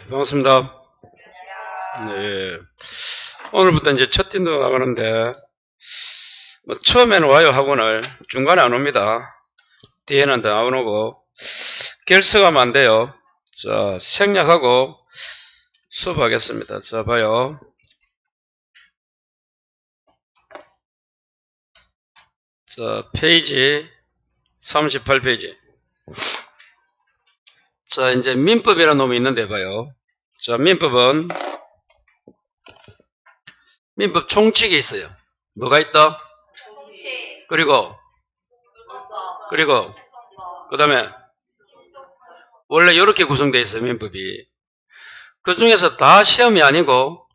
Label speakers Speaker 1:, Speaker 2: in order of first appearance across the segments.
Speaker 1: 반갑습니다. 네. 오늘부터 이제 첫 팀도 나가는데, 처음에는 와요, 학원을. 중간에 안 옵니다. 뒤에는 더 안 오고, 결석하면 안 돼요. 자, 생략하고 수업하겠습니다. 자, 봐요. 자, 페이지 38페이지. 자, 이제 민법이라는 놈이 있는데 봐요. 자, 민법은 민법 총칙이 있어요. 뭐가 있다? 그리고 그 다음에 원래 이렇게 구성되어 있어요. 민법이. 그 중에서 다 시험이 아니고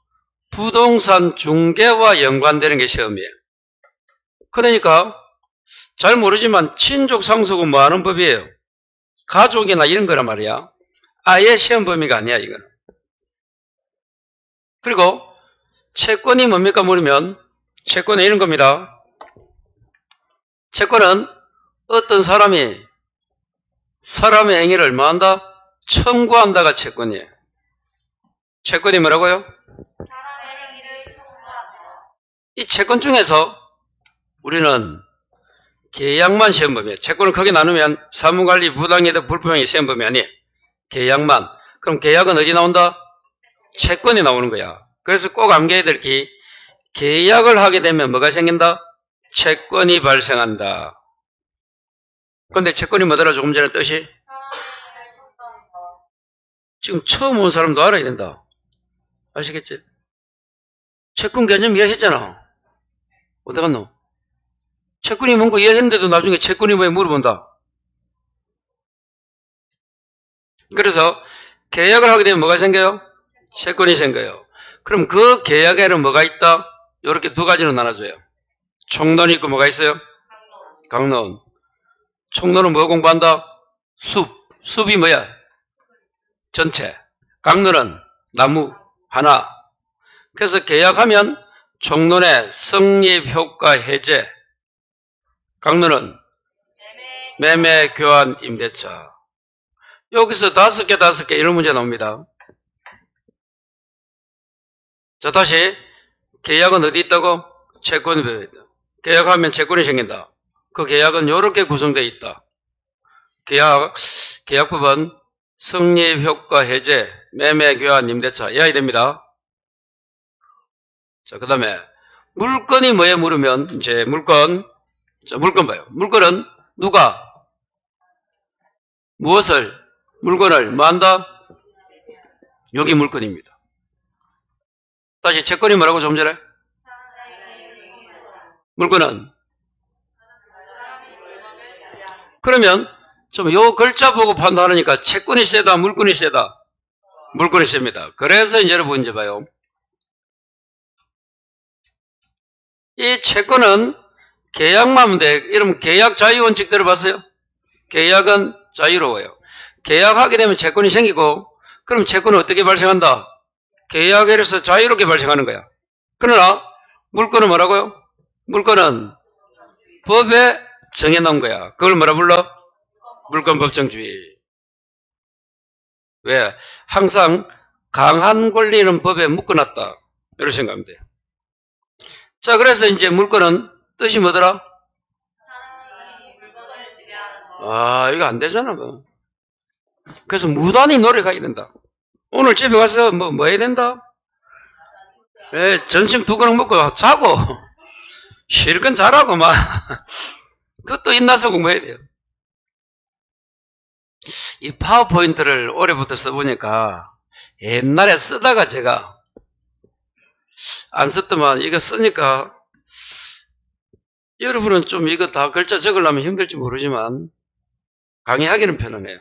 Speaker 1: 부동산 중개와 연관되는 게 시험이에요. 그러니까 잘 모르지만 친족 상속은 뭐 하는 법이에요? 가족이나 이런 거란 말이야. 아예 시험 범위가 아니야, 이거는. 그리고 채권이 뭡니까 물으면 채권은 이런 겁니다. 채권은 어떤 사람의 행위를 뭐 한다? 청구한다가 채권이에요. 채권이 뭐라고요? 사람의 행위를 청구한다. 이 채권 중에서 우리는 계약만 시험범위에요. 채권을 크게 나누면 사무관리, 부당이득, 불법행위 시험범위 아니에요. 계약만. 그럼 계약은 어디 나온다? 채권이 나오는 거야. 그래서 꼭 암기해야 될 게 계약을 하게 되면 뭐가 생긴다? 채권이 발생한다. 근데 채권이 뭐더라? 조금 전에 뜻이? 지금 처음 온 사람도 알아야 된다. 아시겠지? 채권 개념 이해했잖아. 어디 갔노? 채권이 뭔가 이해했는데도 나중에 채권이 뭐에 물어본다. 그래서 계약을 하게 되면 뭐가 생겨요? 채권이 생겨요. 그럼 그 계약에는 뭐가 있다? 이렇게 두 가지로 나눠줘요. 총론이 있고 뭐가 있어요? 강론. 총론은 뭐 공부한다? 숲. 숲이 뭐야? 전체. 강론은 나무 하나. 그래서 계약하면 총론의 성립, 효과, 해제. 강론은 매매, 교환, 임대차. 여기서 다섯 개 이런 문제 나옵니다. 자, 다시 계약은 어디 있다고? 채권이 있다. 계약하면 채권이 생긴다. 그 계약은 이렇게 구성되어 있다. 계약법은 성립, 효과, 해제, 매매, 교환, 임대차 이해야 됩니다. 자, 그 다음에 물건이 뭐에 물으면 이제 물건 봐요. 물건은 누가 물건을 뭐 한다? 여기 물건입니다. 다시 채권이 뭐라고 좀 전에? 물건은 그러면 좀 요 글자 보고 판단하니까 채권이 세다, 물건이 세다? 물건이 셉니다. 그래서 이제 여러분 이제 봐요. 이 채권은 계약만 하면 돼. 이러면 계약 자유 원칙 들어봤어요? 계약은 자유로워요. 계약하게 되면 채권이 생기고 그럼 채권은 어떻게 발생한다? 계약에서 자유롭게 발생하는 거야. 그러나 물건은 뭐라고요? 물건은 법에 정해놓은 거야. 그걸 뭐라 불러? 물권법정주의. 왜? 항상 강한 권리는 법에 묶어놨다. 이렇게 생각하면 돼요. 자, 그래서 이제 물건은 뜻이 뭐더라? 이거 안 되잖아, 뭐. 그래서 무단히 노력하게 된다. 오늘 집에 가서 뭐 해야 된다? 점심 2그릇 먹고 자고. 실컷 자라고, 막. 그것도 인나서 공부해야 돼요. 이 파워포인트를 올해부터 써보니까 옛날에 쓰다가 제가 안 썼더만 이거 쓰니까 여러분은 좀 이거 다 글자 적으려면 힘들지 모르지만 강의하기는 편하네요.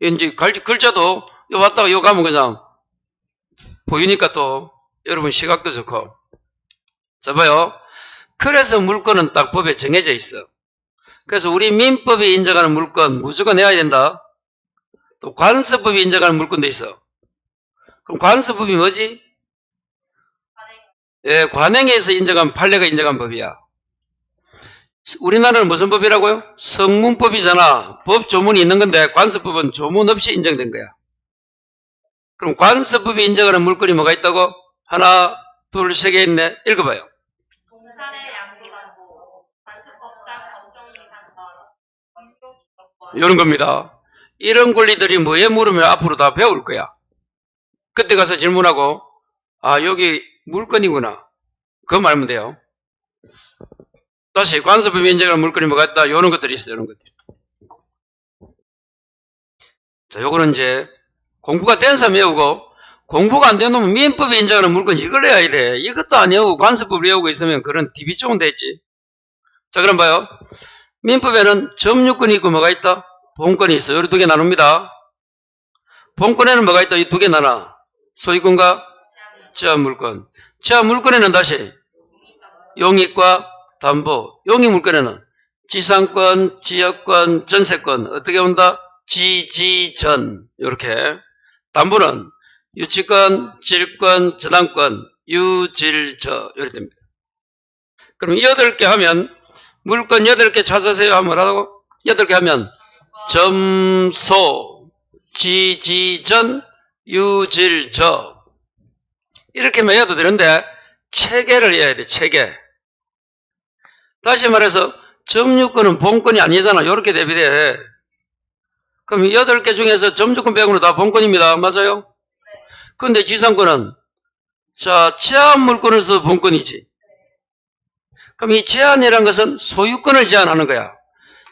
Speaker 1: 이제 글자도 요 왔다가 요 가면 그냥 보이니까 또 여러분 시각도 좋고. 자, 봐요. 그래서 물건은 딱 법에 정해져 있어. 그래서 우리 민법이 인정하는 물건 무조건 내야 된다. 또 관습법이 인정하는 물건도 있어. 그럼 관습법이 뭐지? 관행에서 인정한 판례가 인정한 법이야. 우리나라는 무슨 법이라고요? 성문법이잖아. 법 조문이 있는 건데 관습법은 조문 없이 인정된 거야. 그럼 관습법이 인정하는 물건이 뭐가 있다고? 하나, 둘, 세 개 있네. 읽어봐요.
Speaker 2: 동산의 양기관고, 관습법상 법정이상권, 법률주거권.
Speaker 1: 이런 겁니다. 이런 권리들이 뭐에 물으면 앞으로 다 배울 거야. 그때 가서 질문하고, 아, 여기 물건이구나. 그거 말하면 돼요. 다시 관습법이 인정하는 물건이 뭐가 있다? 이런 것들이 있어요. 이런 것들. 자, 요거는 이제 공부가 된 사람 외우고, 공부가 안 된 놈은 민법이 인정하는 물건 이걸 외워야 돼. 이것도 안 외우고 관습법 외우고 있으면 그런 DB 쪽은 됐지. 자, 그럼 봐요. 민법에는 점유권이 있고 뭐가 있다? 본권이 있어. 요리 두 개 나눕니다. 본권에는 뭐가 있다? 이 두 개 나눠. 소유권과 제한물권. 제한물권에는 다시 용익과 담보. 용익물권에는 지상권, 지역권, 전세권. 어떻게 온다? 지지전. 이렇게. 담보는 유치권, 질권, 저당권, 유질저. 이렇게 됩니다. 그럼 8개 하면 물건 8개 찾으세요 하면 뭐라고? 8개 하면 점소, 지지전, 유질저. 이렇게만 해도 되는데 체계를 해야 돼. 체계. 다시 말해서 점유권은 본권이 아니잖아. 이렇게 대비돼. 그럼 8개 중에서 점유권 빼고는 다 본권입니다. 맞아요? 그런데 지상권은 자 제한물권에서 본권이지. 그럼 이 제한이라는 것은 소유권을 제한하는 거야.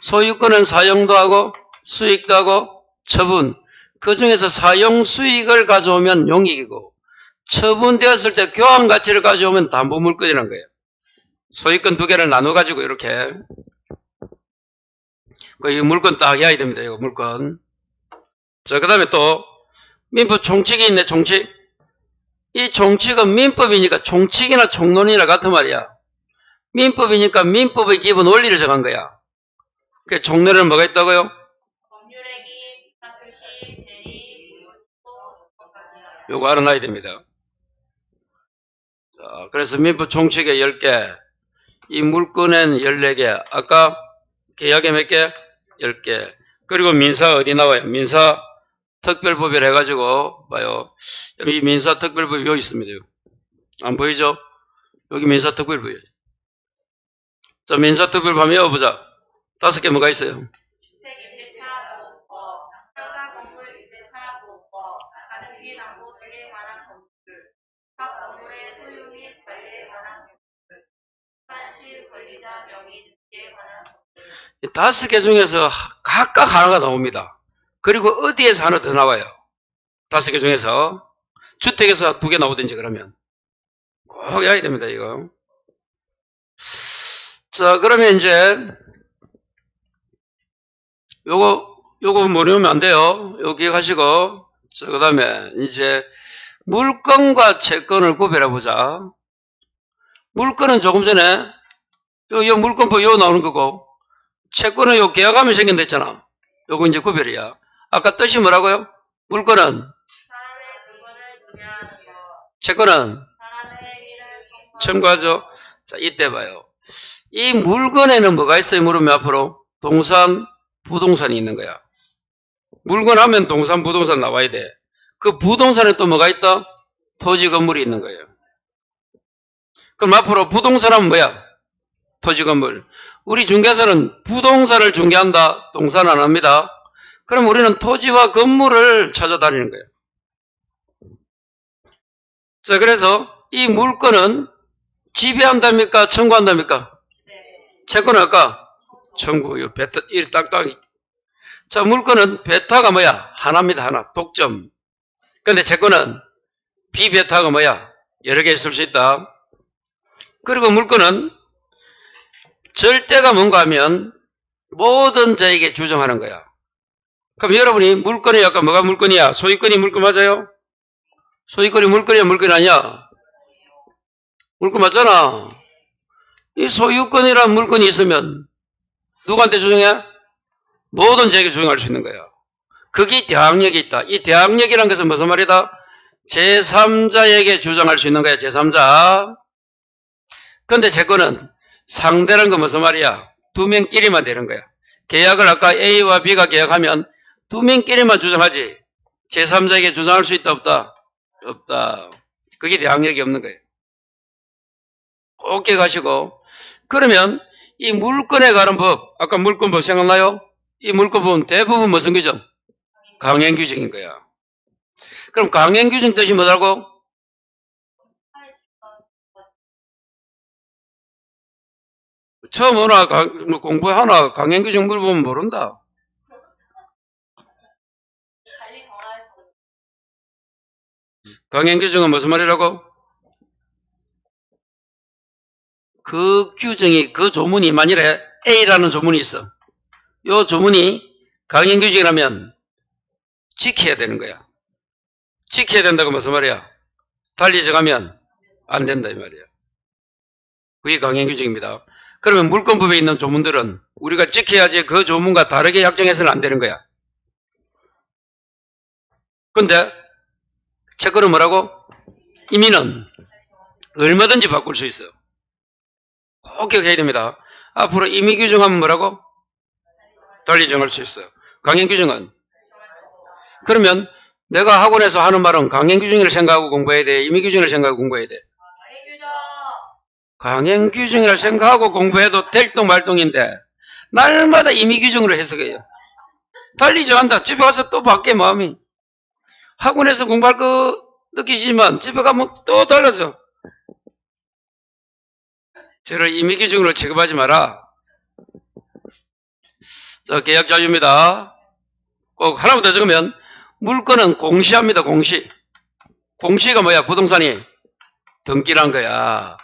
Speaker 1: 소유권은 사용도 하고 수익도 하고 처분. 그 중에서 사용 수익을 가져오면 용익이고 처분되었을 때 교환 가치를 가져오면 담보물권이라는 거예요. 소유권 두 개를 나눠 가지고 이렇게 이 물건 딱 해야 됩니다. 이거 물건. 자, 그 다음에 또 민법 총칙이 있네. 총칙. 이 총칙은 민법이니까 총칙이나 총론이나 같은 말이야. 민법이니까 민법의 기본 원리를 정한 거야. 그 총론에는 뭐가 있다고요?
Speaker 2: 법률의 기입, 사술시, 대리, 유효, 조건까지.
Speaker 1: 요거 알아놔야 됩니다. 자, 그래서 민법 총칙에 10개, 이 물건엔 14개, 아까 계약에 몇 개? 10개. 그리고 민사 어디 나와요? 민사 특별법이라 해가지고 봐요. 이 민사 특별법이 여기 있습니다. 안 보이죠? 여기 민사 특별법이에요. 자, 민사 특별법 한번 외워보자. 5개 뭐가 있어요?
Speaker 2: 주택임대차보호법, 상가 건물 임대차보호법, 가등 피담보 등에 관한 법률, 각 건물의 소유 및 관리에 관한 법률, 산실 권리자 명의 등에 관한 법률.
Speaker 1: 이 5개 중에서 각각 하나가 나옵니다. 그리고 어디에서 하나 더 나와요. 5개 중에서 주택에서 2개 나오든지 그러면 꼭 해야 됩니다. 이거. 자, 그러면 이제 요거 모르면 안 돼요. 요거 기억하시고. 자, 그 다음에 이제 물건과 채권을 구별해 보자. 물건은 조금 전에 요 물건법 요 나오는 거고, 채권은 요 계약하면 생긴댔잖아. 요거 이제 구별이야. 아까 뜻이 뭐라고요? 물건은
Speaker 2: 사람의 물건을 분야하는 것,
Speaker 1: 채권은
Speaker 2: 사람의 행위를
Speaker 1: 첨가하죠. 자, 이때 봐요. 이 물건에는 뭐가 있어요? 물으면 앞으로 동산, 부동산이 있는 거야. 물건 하면 동산, 부동산 나와야 돼. 그 부동산에 또 뭐가 있다? 토지, 건물이 있는 거예요. 그럼 앞으로 부동산 하면 뭐야? 토지, 건물. 우리 중개사는 부동산을 중개한다. 동산 안 합니다. 그럼 우리는 토지와 건물을 찾아다니는 거예요. 자, 그래서 이 물건은 지배한답니까? 청구한답니까? 채권은 아까 청구, 요 베타, 이 딱딱. 자, 물건은 베타가 뭐야? 하나입니다. 하나. 독점. 근데 채권은 비베타가 뭐야? 여러 개 있을 수 있다. 그리고 물건은 절대가 뭔가 하면 모든 자에게 주정하는 거야. 그럼 여러분이 물건이 아까 뭐가 물건이야? 소유권이 물건 맞아요? 소유권이 물건이야? 물건이 아니야? 물건 맞잖아. 이 소유권이란 물건이 있으면 누구한테 조정해? 모든 자에게 조정할 수 있는 거야. 그게 대항력이 있다. 이 대항력이란 것은 무슨 말이다? 제3자에게 조정할 수 있는 거야. 제3자. 근데 채권은 상대라는 건 무슨 말이야? 두 명끼리만 되는 거야. 계약을 아까 A와 B가 계약하면 두 명끼리만 조정하지. 제3자에게 주장할 수 있다 없다? 없다. 그게 대항력이 없는 거예요. 꼭 기억하시고 그러면 이 물건에 관한 법, 아까 물건법 생각나요? 이 물건법은 대부분 무슨 규정? 강행규정인 거야. 그럼 강행규정 뜻이 뭐라고? 처음 오나 공부하나 강행규정 물어보면 모른다.
Speaker 2: 달리 정할 수 없는
Speaker 1: 강행규정은 무슨 말이라고? 그 규정이 그 조문이 만일에 A라는 조문이 있어. 이 조문이 강행규정이라면 지켜야 되는 거야. 지켜야 된다고 무슨 말이야? 달리 정하면 안 된다 이 말이야. 그게 강행규정입니다. 그러면 물권법에 있는 조문들은 우리가 지켜야지 그 조문과 다르게 약정해서는 안 되는 거야. 근데 채권은 뭐라고? 임의는 얼마든지 바꿀 수 있어요. 꼭 기억해야 됩니다. 앞으로 임의 규정하면 뭐라고? 달리 정할 수 있어요. 강행 규정은? 그러면 내가 학원에서 하는 말은 강행 규정을 생각하고 공부해야 돼? 임의 규정을 생각하고 공부해야 돼? 강행 규정이라 생각하고 공부해도 될동 말동인데 날마다 임의 규정으로 해석해요. 달리 정한다. 집에 가서 또 바뀌어 마음이. 학원에서 공부할 거 느끼시지만 집에 가면 또 달라져. 저를 임의 규정으로 취급하지 마라. 자, 계약 자유입니다. 꼭 하나만 더 적으면 물건은 공시합니다. 공시. 공시가 뭐야? 부동산이 등기란 거야.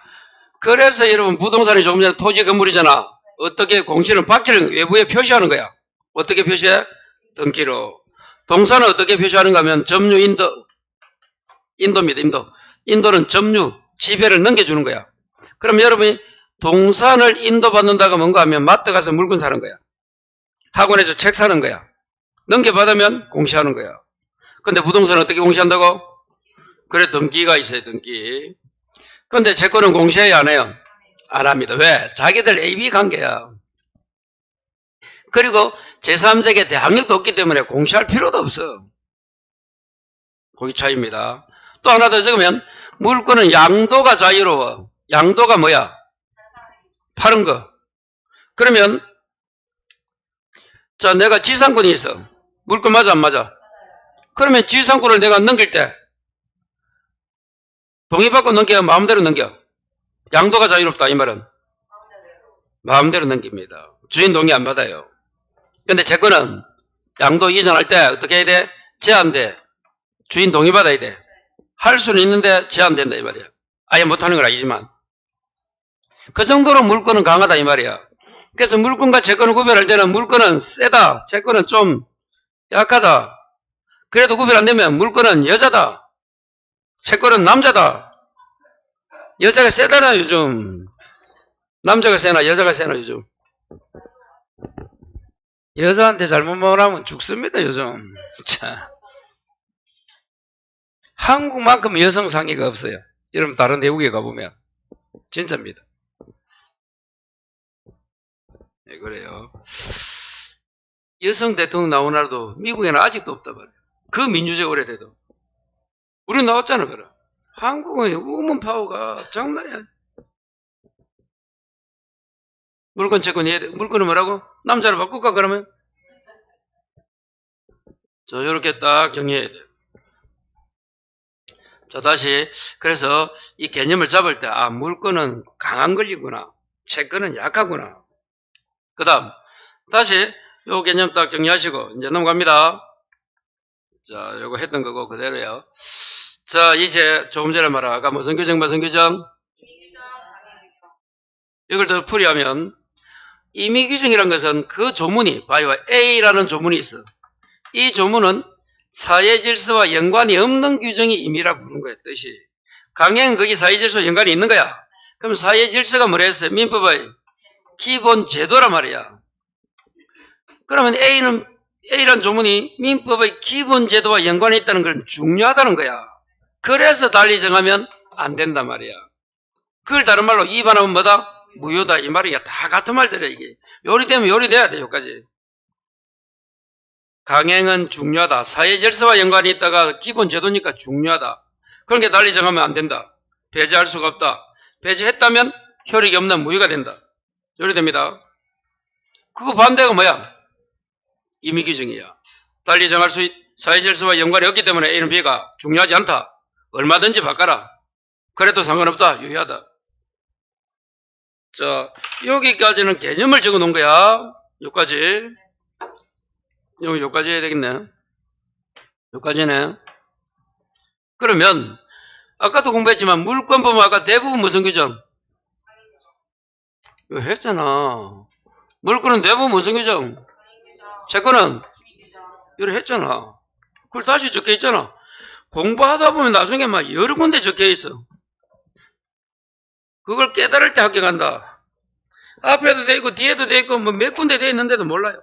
Speaker 1: 그래서 여러분 부동산이 조금 전에 토지 건물이잖아. 어떻게 공시는 바퀴를 외부에 표시하는 거야. 어떻게 표시해? 등기로. 동사는 어떻게 표시하는가 하면 점유 인도입니다. 인도는 점유 지배를 넘겨주는 거야. 그럼 여러분이 동산을 인도받는다가 뭔가 하면 마트 가서 물건 사는 거야. 학원에서 책 사는 거야. 넘겨받으면 공시하는 거야. 근데 부동산은 어떻게 공시한다고? 그래, 등기가 있어요, 등기. 근데 채권은 공시해야 안 해요? 안 합니다. 왜? 자기들 AB 관계야. 그리고 제3자에게 대항력도 없기 때문에 공시할 필요도 없어. 거기 차이입니다. 또 하나 더 적으면 물건은 양도가 자유로워. 양도가 뭐야? 파는 거. 그러면 자, 내가 지상권이 있어. 물건 맞아 안 맞아? 그러면 지상권을 내가 넘길 때 동의받고 넘겨 마음대로 넘겨. 양도가 자유롭다 이 말은 마음대로 넘깁니다. 주인 동의 안 받아요. 근데 채권은 양도 이전할 때 어떻게 해야 돼? 제한돼. 주인 동의 받아야 돼. 할 수는 있는데 제한된다 이 말이야. 아예 못하는 건 아니지만 그 정도로 물건은 강하다 이 말이야. 그래서 물건과 채권을 구별할 때는 물건은 세다, 채권은 좀 약하다. 그래도 구별 안 되면 물건은 여자다, 채권은 남자다. 여자가 세다나 요즘. 남자가 세나 여자가 세나 요즘. 여자한테 잘못 말하면 죽습니다 요즘. 자, 한국만큼 여성 상의가 없어요. 여러분 다른 외국에 가보면 진짜입니다. 네, 그래요. 여성 대통령 나온 나라도 미국에는 아직도 없다 말이에요. 그 민주주의 오래돼도. 우리 나왔잖아 그래. 한국은 우먼 파워가 장난이 아니야. 물건 채권 이해돼. 물건은 뭐라고? 남자로 바꿀까 그러면? 자, 요렇게 딱 정리해야 돼. 자, 다시. 그래서 이 개념을 잡을 때, 아, 물건은 강한 권리구나. 채권은 약하구나. 그 다음, 다시 요 개념 딱 정리하시고, 이제 넘어갑니다. 자, 요거 했던 거고, 그대로요. 자, 이제 조금 전에 말한, 아까 무슨 규정? 이걸 더 풀이하면, 임의규정이란 것은 그 조문이, 봐요. A라는 조문이 있어. 이 조문은 사회질서와 연관이 없는 규정이 임의라 부르는 거예요, 뜻이. 강행은 거기 사회질서와 연관이 있는 거야. 그럼 사회질서가 뭐라 했어요? 민법의 기본 제도란 말이야. 그러면 A란 조문이 민법의 기본 제도와 연관이 있다는 건 중요하다는 거야. 그래서 달리 정하면 안 된단 말이야. 그걸 다른 말로 위반하면 뭐다? 무효다 이 말이야. 다 같은 말들이야 이게. 요리되면 요리돼야 돼 여기까지. 강행은 중요하다. 사회 질서와 연관이 있다가 기본 제도니까 중요하다. 그런 게 달리 정하면 안 된다. 배제할 수가 없다. 배제했다면 효력이 없는 무효가 된다. 이래 됩니다. 그거 반대가 뭐야? 임의규정이야. 달리 정할 수 사회 질서와 연관이 없기 때문에 A는 B가 중요하지 않다. 얼마든지 바꿔라. 그래도 상관없다. 유효하다. 자, 여기까지는 개념을 적어 놓은 거야. 여기까지. 여기까지 해야 되겠네. 여기까지네. 그러면 아까도 공부했지만 물권 보면 아까 대부분 무슨 규정? 이거 했잖아. 물권은 대부분 무슨 규정? 채권은 이래 했잖아. 그걸 다시 적혀 있잖아. 공부하다 보면 나중에 막 여러 군데 적혀 있어. 그걸 깨달을 때 합격한다. 앞에도 돼 있고 뒤에도 돼 있고 뭐 몇 군데 돼 있는데도 몰라요.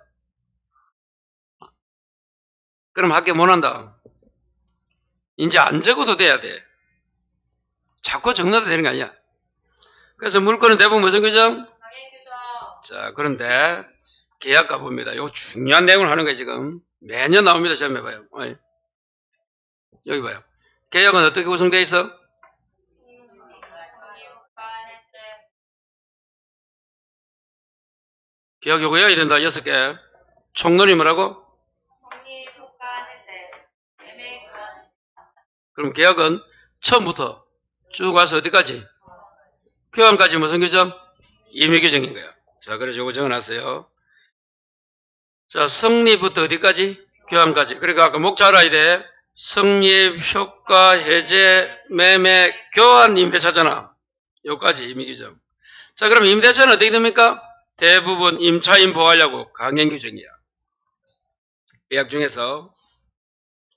Speaker 1: 그럼 합격 못 한다. 이제 안 적어도 돼야 돼. 자꾸 적어도 되는 거 아니야. 그래서 물건은 대부분 무슨 규정? 자, 그런데 계약과 봅니다. 이거 중요한 내용을 하는 거예요, 지금. 매년 나옵니다. 시험해 봐요. 여기 봐요. 계약은 어떻게 구성되어 있어? 계약 요거 해야 된다. 6개. 총론이 뭐라고? 그럼 계약은 처음부터 쭉 와서 어디까지? 교환까지 무슨 규정? 임의규정인 거야. 자, 그래서 요거 적어놨어요. 자, 성립부터 어디까지? 교환까지. 그러니까 아까 목 잘 알아야 돼. 성립, 효과, 해제, 매매, 교환, 임대차잖아. 요까지 임의규정. 자, 그럼 임대차는 어떻게 됩니까? 대부분 임차인 보호하려고 강행규정이야. 계약 중에서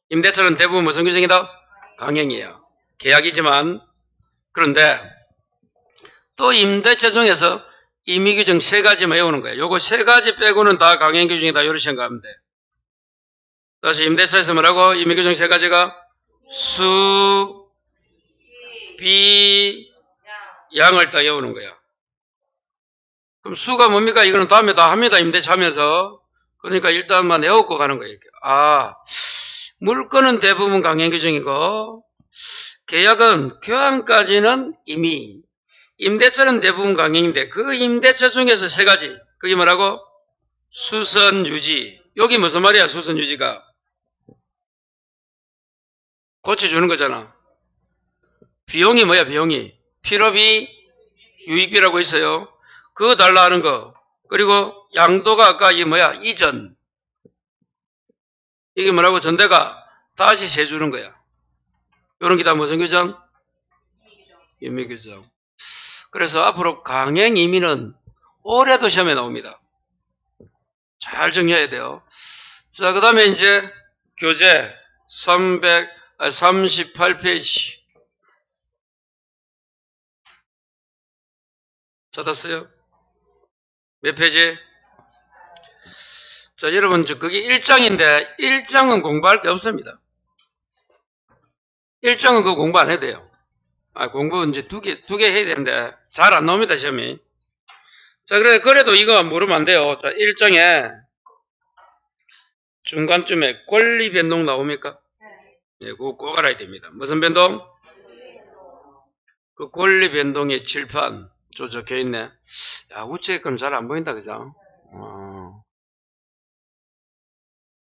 Speaker 1: 임대차는 대부분 무슨 규정이다? 강행이야. 계약이지만 그런데 또 임대차 중에서 임의규정 3가지만 외우는 거야. 요거 3가지 빼고는 다 강행규정이다. 이렇게 생각하면 돼. 다시 임대차에서 뭐라고? 임의규정 3가지가 수, 비, 양을 다 외우는 거야. 그럼 수가 뭡니까? 이거는 다음에 다 합니다. 임대차 하면서. 그러니까 일단만 외우고 가는 거예요. 이렇게. 아, 물건은 대부분 강행규정이고 계약은 교환까지는 임의, 임대차는 대부분 강행인데 그 임대차 중에서 3가지. 그게 뭐라고? 수선, 유지. 여기 무슨 말이야? 수선, 유지가. 고쳐주는 거잖아. 비용이 뭐야? 비용이. 필요비, 유익비라고 있어요. 그거 달라 하는 거. 그리고 양도가 아까 이게 뭐야? 이전. 이게 뭐라고? 전대가 다시 재주는 거야. 요런 게 다 무슨 규정? 임의규정. 그래서 앞으로 강행 임의는 올해도 시험에 나옵니다. 잘 정리해야 돼요. 자, 그 다음에 이제 교재 338페이지. 찾았어요? 몇 페이지? 자, 여러분, 그게 1장인데 1장은 공부할 게 없습니다. 1장은 그거 공부 안 해도 돼요. 공부 이제 두 개 해야 되는데 잘 안 나옵니다, 시험이. 자, 그래도 이거 모르면 안 돼요. 자, 1장에 중간쯤에 권리 변동 나옵니까? 네, 그거 꼭 알아야 됩니다. 무슨 변동? 그 권리 변동의 칠판 적혀 있네. 야, 우측에 건 잘 안 보인다, 그죠?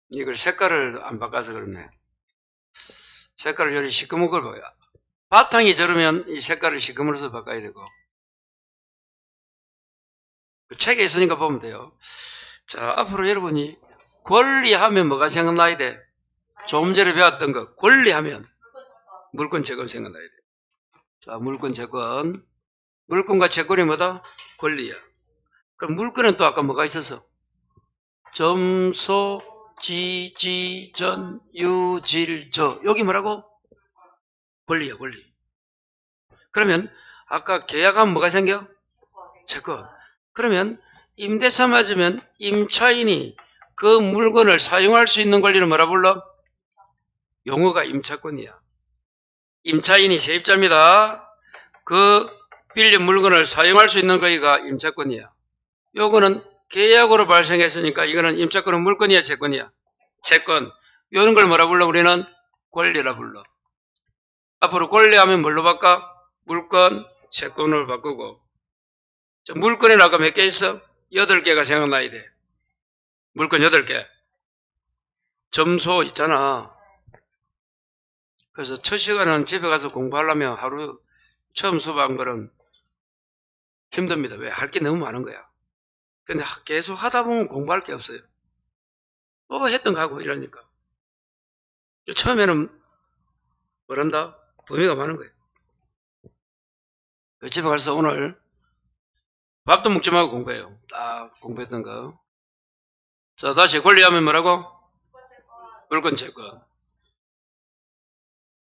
Speaker 1: 이걸 색깔을 안 바꿔서 그렇네. 색깔을 여기 시커먼 걸 봐요. 바탕이 저러면 이 색깔을 시커먼으로 바꿔야 되고. 그 책에 있으니까 보면 돼요. 자, 앞으로 여러분이 권리하면 뭐가 생각나야 돼? 조금 전에 배웠던 거. 권리하면 물권, 채권 생각나야 돼. 자, 물권, 채권. 물권과 채권이 뭐다? 권리야. 그럼 물권은 또 아까 뭐가 있었어? 점소, 지, 전, 유, 질, 저. 여기 뭐라고? 권리야, 권리. 그러면 아까 계약하면 뭐가 생겨? 채권. 그러면 임대차 맞으면 임차인이 그 물건을 사용할 수 있는 권리를 뭐라 불러? 용어가 임차권이야. 임차인이 세입자입니다. 그 빌린 물건을 사용할 수 있는 거기가 임차권이야. 요거는 계약으로 발생했으니까 이거는 임차권은 물건이야, 채권이야? 채권. 이런 걸 뭐라 불러? 우리는 권리라 불러. 앞으로 권리하면 뭘로 바꿔? 물권, 채권으로 바꾸고. 물권에는 아까 몇 개 있어? 8개가 생각나야 돼. 물권 8개. 점소 있잖아. 그래서 첫 시간은 집에 가서 공부하려면 하루 처음 수업한 거는 힘듭니다. 왜? 할 게 너무 많은 거야. 근데 계속 하다 보면 공부할 게 없어요. 했던 거 하고 이러니까. 처음에는 뭐란다? 범위가 많은 거예요. 집에 가서 오늘 밥도 먹지 말고 공부해요. 딱 공부했던 거. 자, 다시 권리하면 뭐라고? 물권, 채권.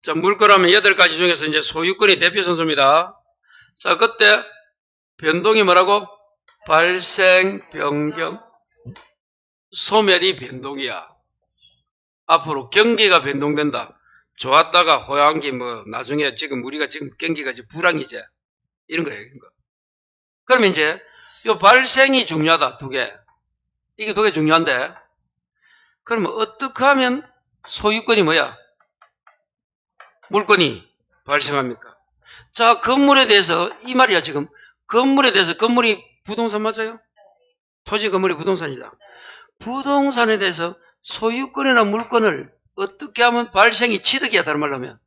Speaker 1: 자, 물권하면 8가지 중에서 이제 소유권이 대표 선수입니다. 자, 그때 변동이 뭐라고? 발생, 변경, 소멸이 변동이야. 앞으로 경기가 변동된다. 좋았다가 호황기 나중에 지금 우리가 지금 경기가 지금 불황이지. 이런 거예요. 이런 거. 그럼 이제 이 발생이 중요하다. 2개. 이게 2개 중요한데. 그러면 어떻게 하면 소유권이 뭐야? 물권이 발생합니까? 자, 건물에 대해서 이 말이야 지금. 건물에 대해서 건물이 부동산 맞아요? 토지 건물이 부동산이다. 부동산에 대해서 소유권이나 물권을 어떻게 하면 발생이 취득이야. 다른 말로 하면.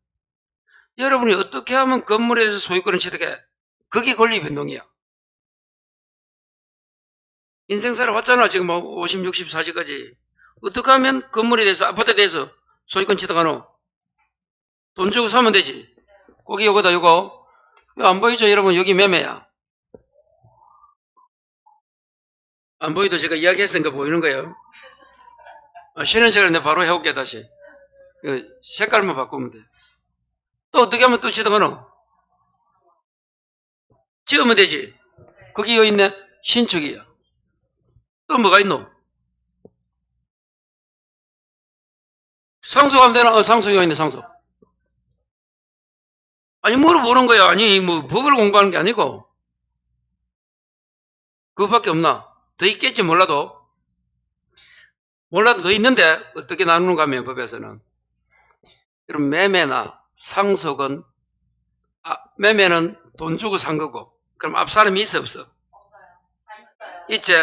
Speaker 1: 여러분이 어떻게 하면 건물에 대해서 소유권을 취득해? 그게 권리 변동이야. 인생 살아왔잖아. 지금 50, 60, 40까지. 어떻게 하면 건물에 대해서, 아파트에 대해서 소유권 취득하노? 돈 주고 사면 되지. 거기 요거다, 요거. 안 보이죠, 여러분? 여기 매매야. 안 보이도 제가 이야기했으니까 보이는 거예요. 쉬는 시간에 내가 바로 해올게, 다시. 색깔만 바꾸면 돼. 또 어떻게 하면 또 취득하노? 찍으면 되지. 거기 여기 있네. 신축이야. 또 뭐가 있노? 상속하면 되나? 상속이 있네, 상속. 아니, 물어보는 거야. 아니, 법을 공부하는 게 아니고. 그거밖에 없나? 더 있겠지, 몰라도. 몰라도 더 있는데, 어떻게 나누는가 하면, 법에서는. 그럼 매매나 상속은, 매매는 돈 주고 산 거고. 그럼 앞 사람이 있어, 없어? 있지?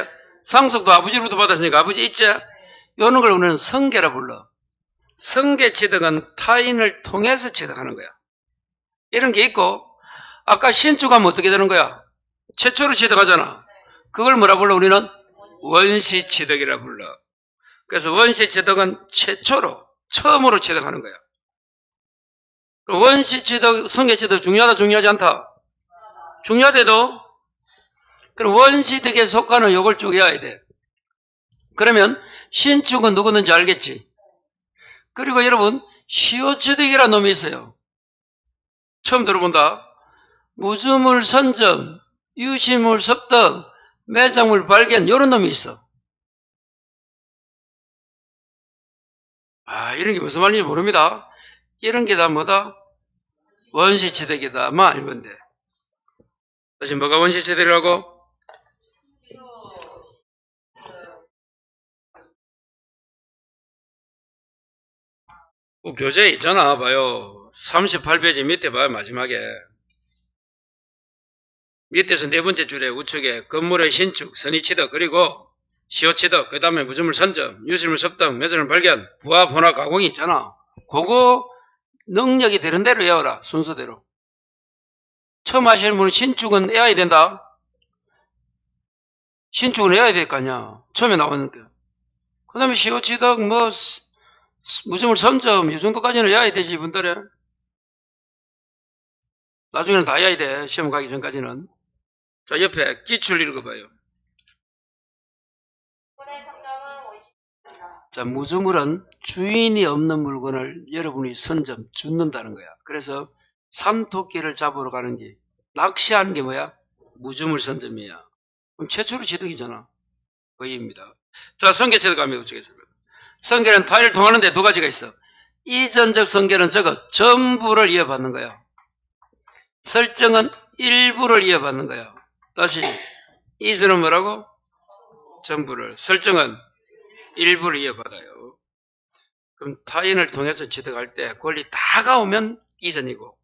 Speaker 1: 상속도 아버지로부터 받았으니까 아버지 있지? 이런 걸 우리는 성계라 불러. 성계 취득은 타인을 통해서 취득하는 거야. 이런 게 있고, 아까 신축하면 어떻게 되는 거야? 최초로 취득하잖아. 그걸 뭐라 불러? 우리는 원시 취득이라 불러. 그래서 원시 취득은 최초로, 처음으로 취득하는 거야. 원시 취득, 성계 취득 중요하다, 중요하지 않다? 중요하대도, 그럼 원시 취득에 속하는 요걸 쭉 외워야 돼. 그러면 신축은 누구든지 알겠지? 그리고 여러분, 시효취득이라는 놈이 있어요. 처음 들어본다. 무주물 선점, 유시물 섭득, 매장물 발견, 이런 놈이 있어. 이런 게 무슨 말인지 모릅니다. 이런 게 다 뭐다? 원시취득이다. 알면 돼. 다시 뭐가 원시취득이라고? 교재에 있잖아. 봐요. 38페이지 밑에 봐요. 마지막에. 밑에서 4번째 줄에 우측에 건물의 신축, 선의취득, 그리고 시효취득, 그 다음에 무주물 선점, 유실물 섭득, 매장물 발견, 부합, 혼합, 가공이 있잖아. 그거 능력이 되는 대로 외워라. 순서대로. 처음 하시는 분은 신축은 외워야 된다. 신축은 외워야 될 거 아니야. 처음에 나오니까. 그 다음에 시효취득, 무주물 선점, 이 정도까지는 외워야 되지, 이분들은. 나중에는 다 외워야 돼. 시험 가기 전까지는. 자, 옆에 기출 읽어봐요. 자, 무주물은 주인이 없는 물건을 여러분이 선점, 줍는다는 거야. 그래서 산토끼를 잡으러 가는 게, 낚시하는 게 뭐야? 무주물 선점이야. 그럼 최초로 취득이잖아. 거의입니다. 자, 성계취득 가면 어쩌겠습니까? 성계는 타인을 통하는데 2가지가 있어. 이전적 성계는 저거, 전부를 이어받는 거야. 설정은 일부를 이어받는 거야. 다시, 이전은 뭐라고? 전부를. 설정은 일부를 이어받아요. 그럼 타인을 통해서 취득할 때 권리 다 가오면 이전이고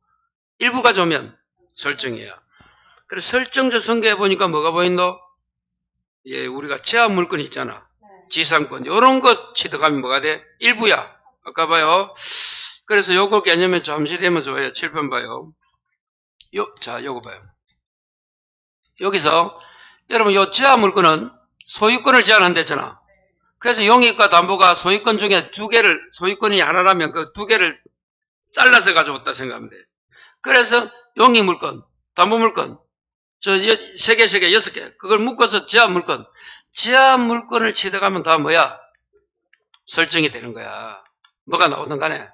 Speaker 1: 일부 가져오면 설정이야. 그래서 설정적 선거해 보니까 뭐가 보인노? 예, 우리가 제한 물건 있잖아. 지상권. 요런 거 취득하면 뭐가 돼? 일부야. 아까 봐요. 그래서 요거 개념에 잠시 되면 좋아요. 7번 봐요. 자, 요거 봐요. 여기서 여러분 요 제한 물건은 소유권을 제한한댔잖아. 그래서 용익과 담보가 소유권 중에 두 개를, 소유권이 하나라면 그 두 개를 잘라서 가져왔다 생각하면 돼. 그래서 용익 물건, 담보 물건, 세 개, 6개. 그걸 묶어서 제한 물건. 제한 물건을 취득하면 다 뭐야? 설정이 되는 거야. 뭐가 나오든 간에.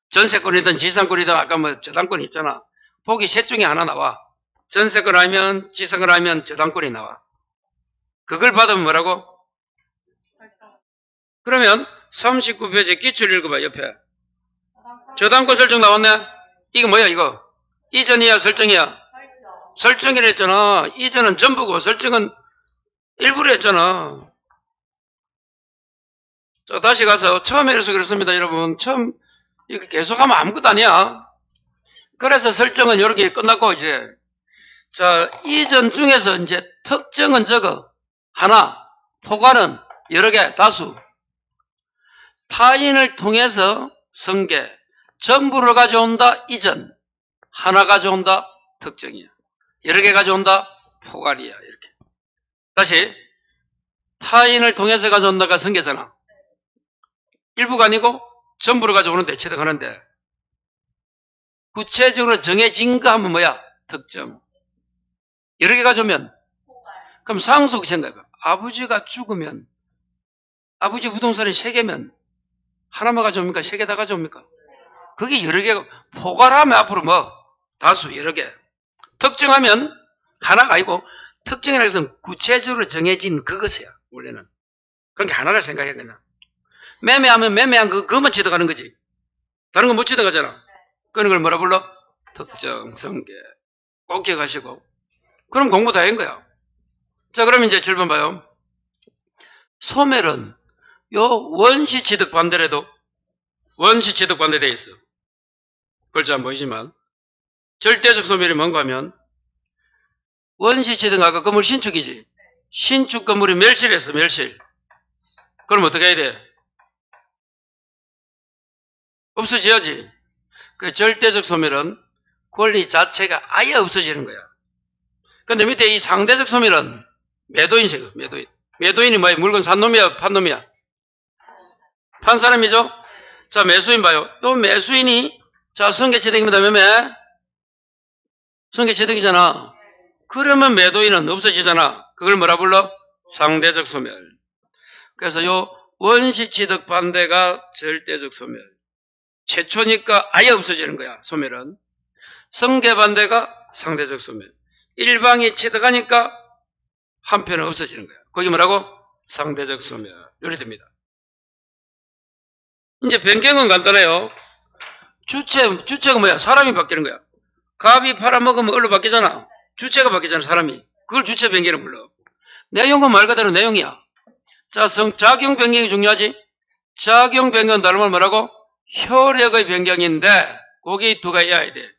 Speaker 1: 전세권이든 지상권이든 아까 뭐 저당권이 있잖아. 보기 셋 중에 하나 나와. 전세권 하면, 지상권 하면 저당권이 나와. 그걸 받으면 뭐라고? 그러면 39페이지 기출 읽어봐, 옆에. 저당권 설정 나왔네? 이거 뭐야, 이거? 이전이야, 설정이야? 설정이라 했잖아. 이전은 전부고, 설정은 일부러 했잖아. 자, 다시 가서 처음에 그래서 그렇습니다, 여러분. 처음, 이렇게 계속하면 아무것도 아니야. 그래서 설정은 이렇게 끝났고, 이제. 자, 이전 중에서 이제 특정은 적어. 하나, 포괄은 여러 개, 다수. 타인을 통해서 성계, 전부를 가져온다, 이전. 하나 가져온다, 특정이야. 여러 개 가져온다, 포괄이야, 이렇게. 다시, 타인을 통해서 가져온다가 성계잖아. 일부가 아니고 전부를 가져오는데, 취득하는데. 구체적으로 정해진 거 하면 뭐야? 특정. 여러 개 가져오면, 그럼 상속 생각해봐. 아버지가 죽으면, 아버지 부동산이 3개면, 하나만 가져옵니까? 3개 다 가져옵니까? 그게 여러 개, 포괄하면 앞으로 뭐? 다수, 여러 개. 특정하면 하나가 아니고, 특정이라는 것은 구체적으로 정해진 그것이야, 원래는. 그런 게 하나를 생각해, 그냥. 매매하면 매매한 그것만 취득하는 거지. 다른 건 못 취득하잖아. 그런 걸 뭐라 불러? 특정, 성계. 꼭 기억하시고. 그럼 공부 다 한 거야. 자, 그럼 이제 7번 봐요. 소멸은 요 원시 취득 반대래도 원시 취득 반대되어 있어. 글자 안 보이지만 절대적 소멸이 뭔가 하면 원시 취득 아까 건물 신축이지. 신축 건물이 멸실했어. 멸실. 그럼 어떻게 해야 돼? 없어져야지. 그 절대적 소멸은 권리 자체가 아예 없어지는 거야. 근데 밑에 이 상대적 소멸은 매도인세요. 매도인. 매도인이 뭐야? 물건 산 놈이야? 판 놈이야? 판 사람이죠? 자, 매수인 봐요. 요 매수인이, 자, 성계취득입니다. 매매. 성계취득이잖아. 그러면 매도인은 없어지잖아. 그걸 뭐라 불러? 상대적 소멸. 그래서 요 원시취득 반대가 절대적 소멸. 최초니까 아예 없어지는 거야, 소멸은. 성계 반대가 상대적 소멸. 일방이 취득하니까 한편은 없어지는 거야. 거기 뭐라고? 상대적 소멸. 이렇게 됩니다. 이제 변경은 간단해요. 주체가 뭐야? 사람이 바뀌는 거야. 갑이 팔아먹으면 얼로 바뀌잖아. 주체가 바뀌잖아, 사람이. 그걸 주체 변경을 불러. 내용은 말 그대로 내용이야. 자, 작용 변경이 중요하지? 작용 변경은 다른 말 뭐라고? 효력의 변경인데, 거기 두 가지 해야 돼.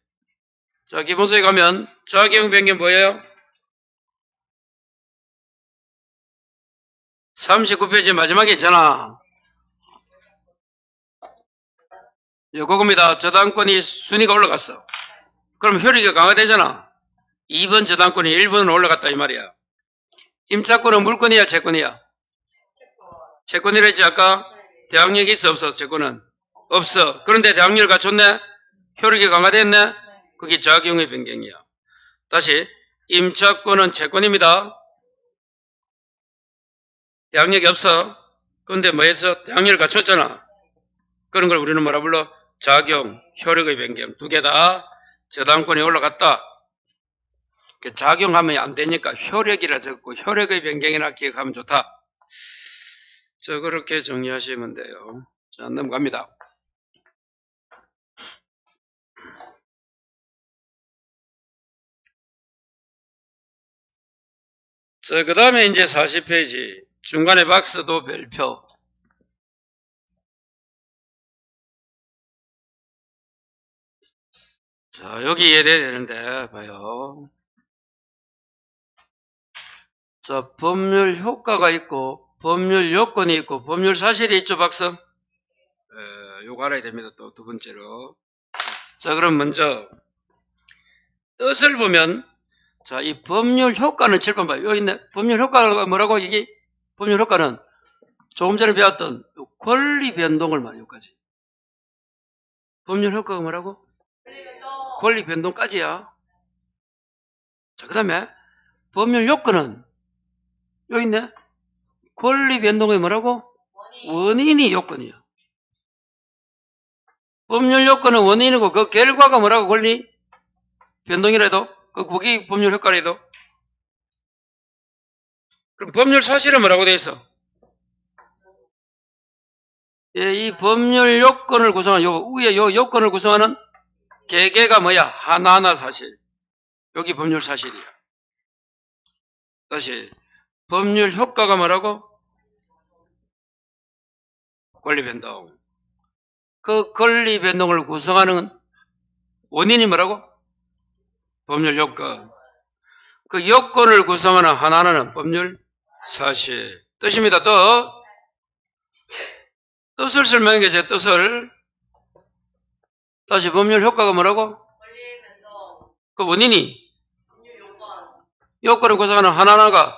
Speaker 1: 자, 기본서에 가면, 작용 변경 뭐예요? 39페이지 마지막에 있잖아. 요겁니다. 저당권이 순위가 올라갔어. 그럼 효력이 강화되잖아. 2번 저당권이 1번으로 올라갔다 이 말이야. 임차권은 물권이야, 채권이야? 채권이라 했지 아까? 대항력이 있어 없어? 채권은? 없어. 그런데 대항력을 갖췄네? 효력이 강화됐네? 그게 작용의 변경이야. 다시 임차권은 채권입니다. 대항력이 없어. 그런데 뭐 해서 대항력을 갖췄잖아. 그런 걸 우리는 뭐라 불러? 작용, 효력의 변경. 두 개 다 저당권이 올라갔다. 작용하면 안 되니까 효력이라 적고 효력의 변경이나 기억하면 좋다. 자, 그렇게 정리하시면 돼요. 자, 넘어갑니다. 자, 그 다음에 이제 40페이지. 중간에 박스도 별표. 자, 여기 이해돼야 되는데, 봐요. 자, 법률 효과가 있고, 법률 요건이 있고, 법률 사실이 있죠, 박사? 요거 알아야 됩니다, 또 두 번째로. 자, 그럼 먼저, 뜻을 보면, 자, 이 법률 효과는 7번 봐요. 여기 있네. 법률 효과가 뭐라고, 이게? 법률 효과는 조금 전에 배웠던 권리 변동을 말해요, 여기까지. 법률 효과가 뭐라고? 권리 변동까지야. 자, 그 다음에 법률 요건은 여기 있네. 권리 변동의 뭐라고? 원인이 요건이야. 법률 요건은 원인이고 그 결과가 뭐라고? 권리 변동이라도 그게 법률 효과라도. 그럼 법률 사실은 뭐라고 돼 있어? 예, 이 법률 요건을 구성하는 위에 요 요건을 구성하는 개개가 뭐야? 하나하나 사실. 여기 법률 사실이야. 다시 법률 효과가 뭐라고? 권리 변동. 그 권리 변동을 구성하는 원인이 뭐라고? 법률 요건. 그 요건을 구성하는 하나하나는 법률 사실. 뜻입니다. 또 뜻을 설명해 주세요. 뜻을. 다시 법률 효과가 뭐라고? 그 원인이 요건을 구성하는 하나하나가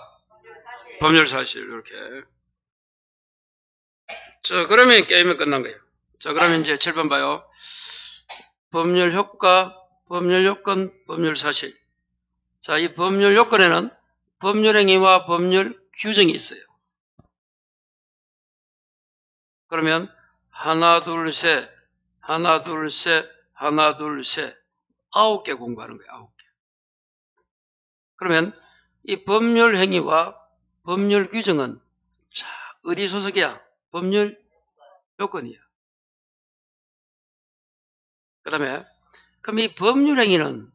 Speaker 1: 법률 사실. 이렇게. 자, 그러면 게임이 끝난 거예요. 자, 그러면 이제 7번 봐요. 법률 효과, 법률 요건, 법률 사실. 자, 이 법률 요건에는 법률 행위와 법률 규정이 있어요. 그러면 하나, 둘, 셋, 하나, 둘, 셋, 하나, 둘, 셋, 9개 공부하는 거예요. 9개. 그러면 이 법률 행위와 법률 규정은 자, 어디 소속이야? 법률 요건이야. 그 다음에 그럼 이 법률 행위는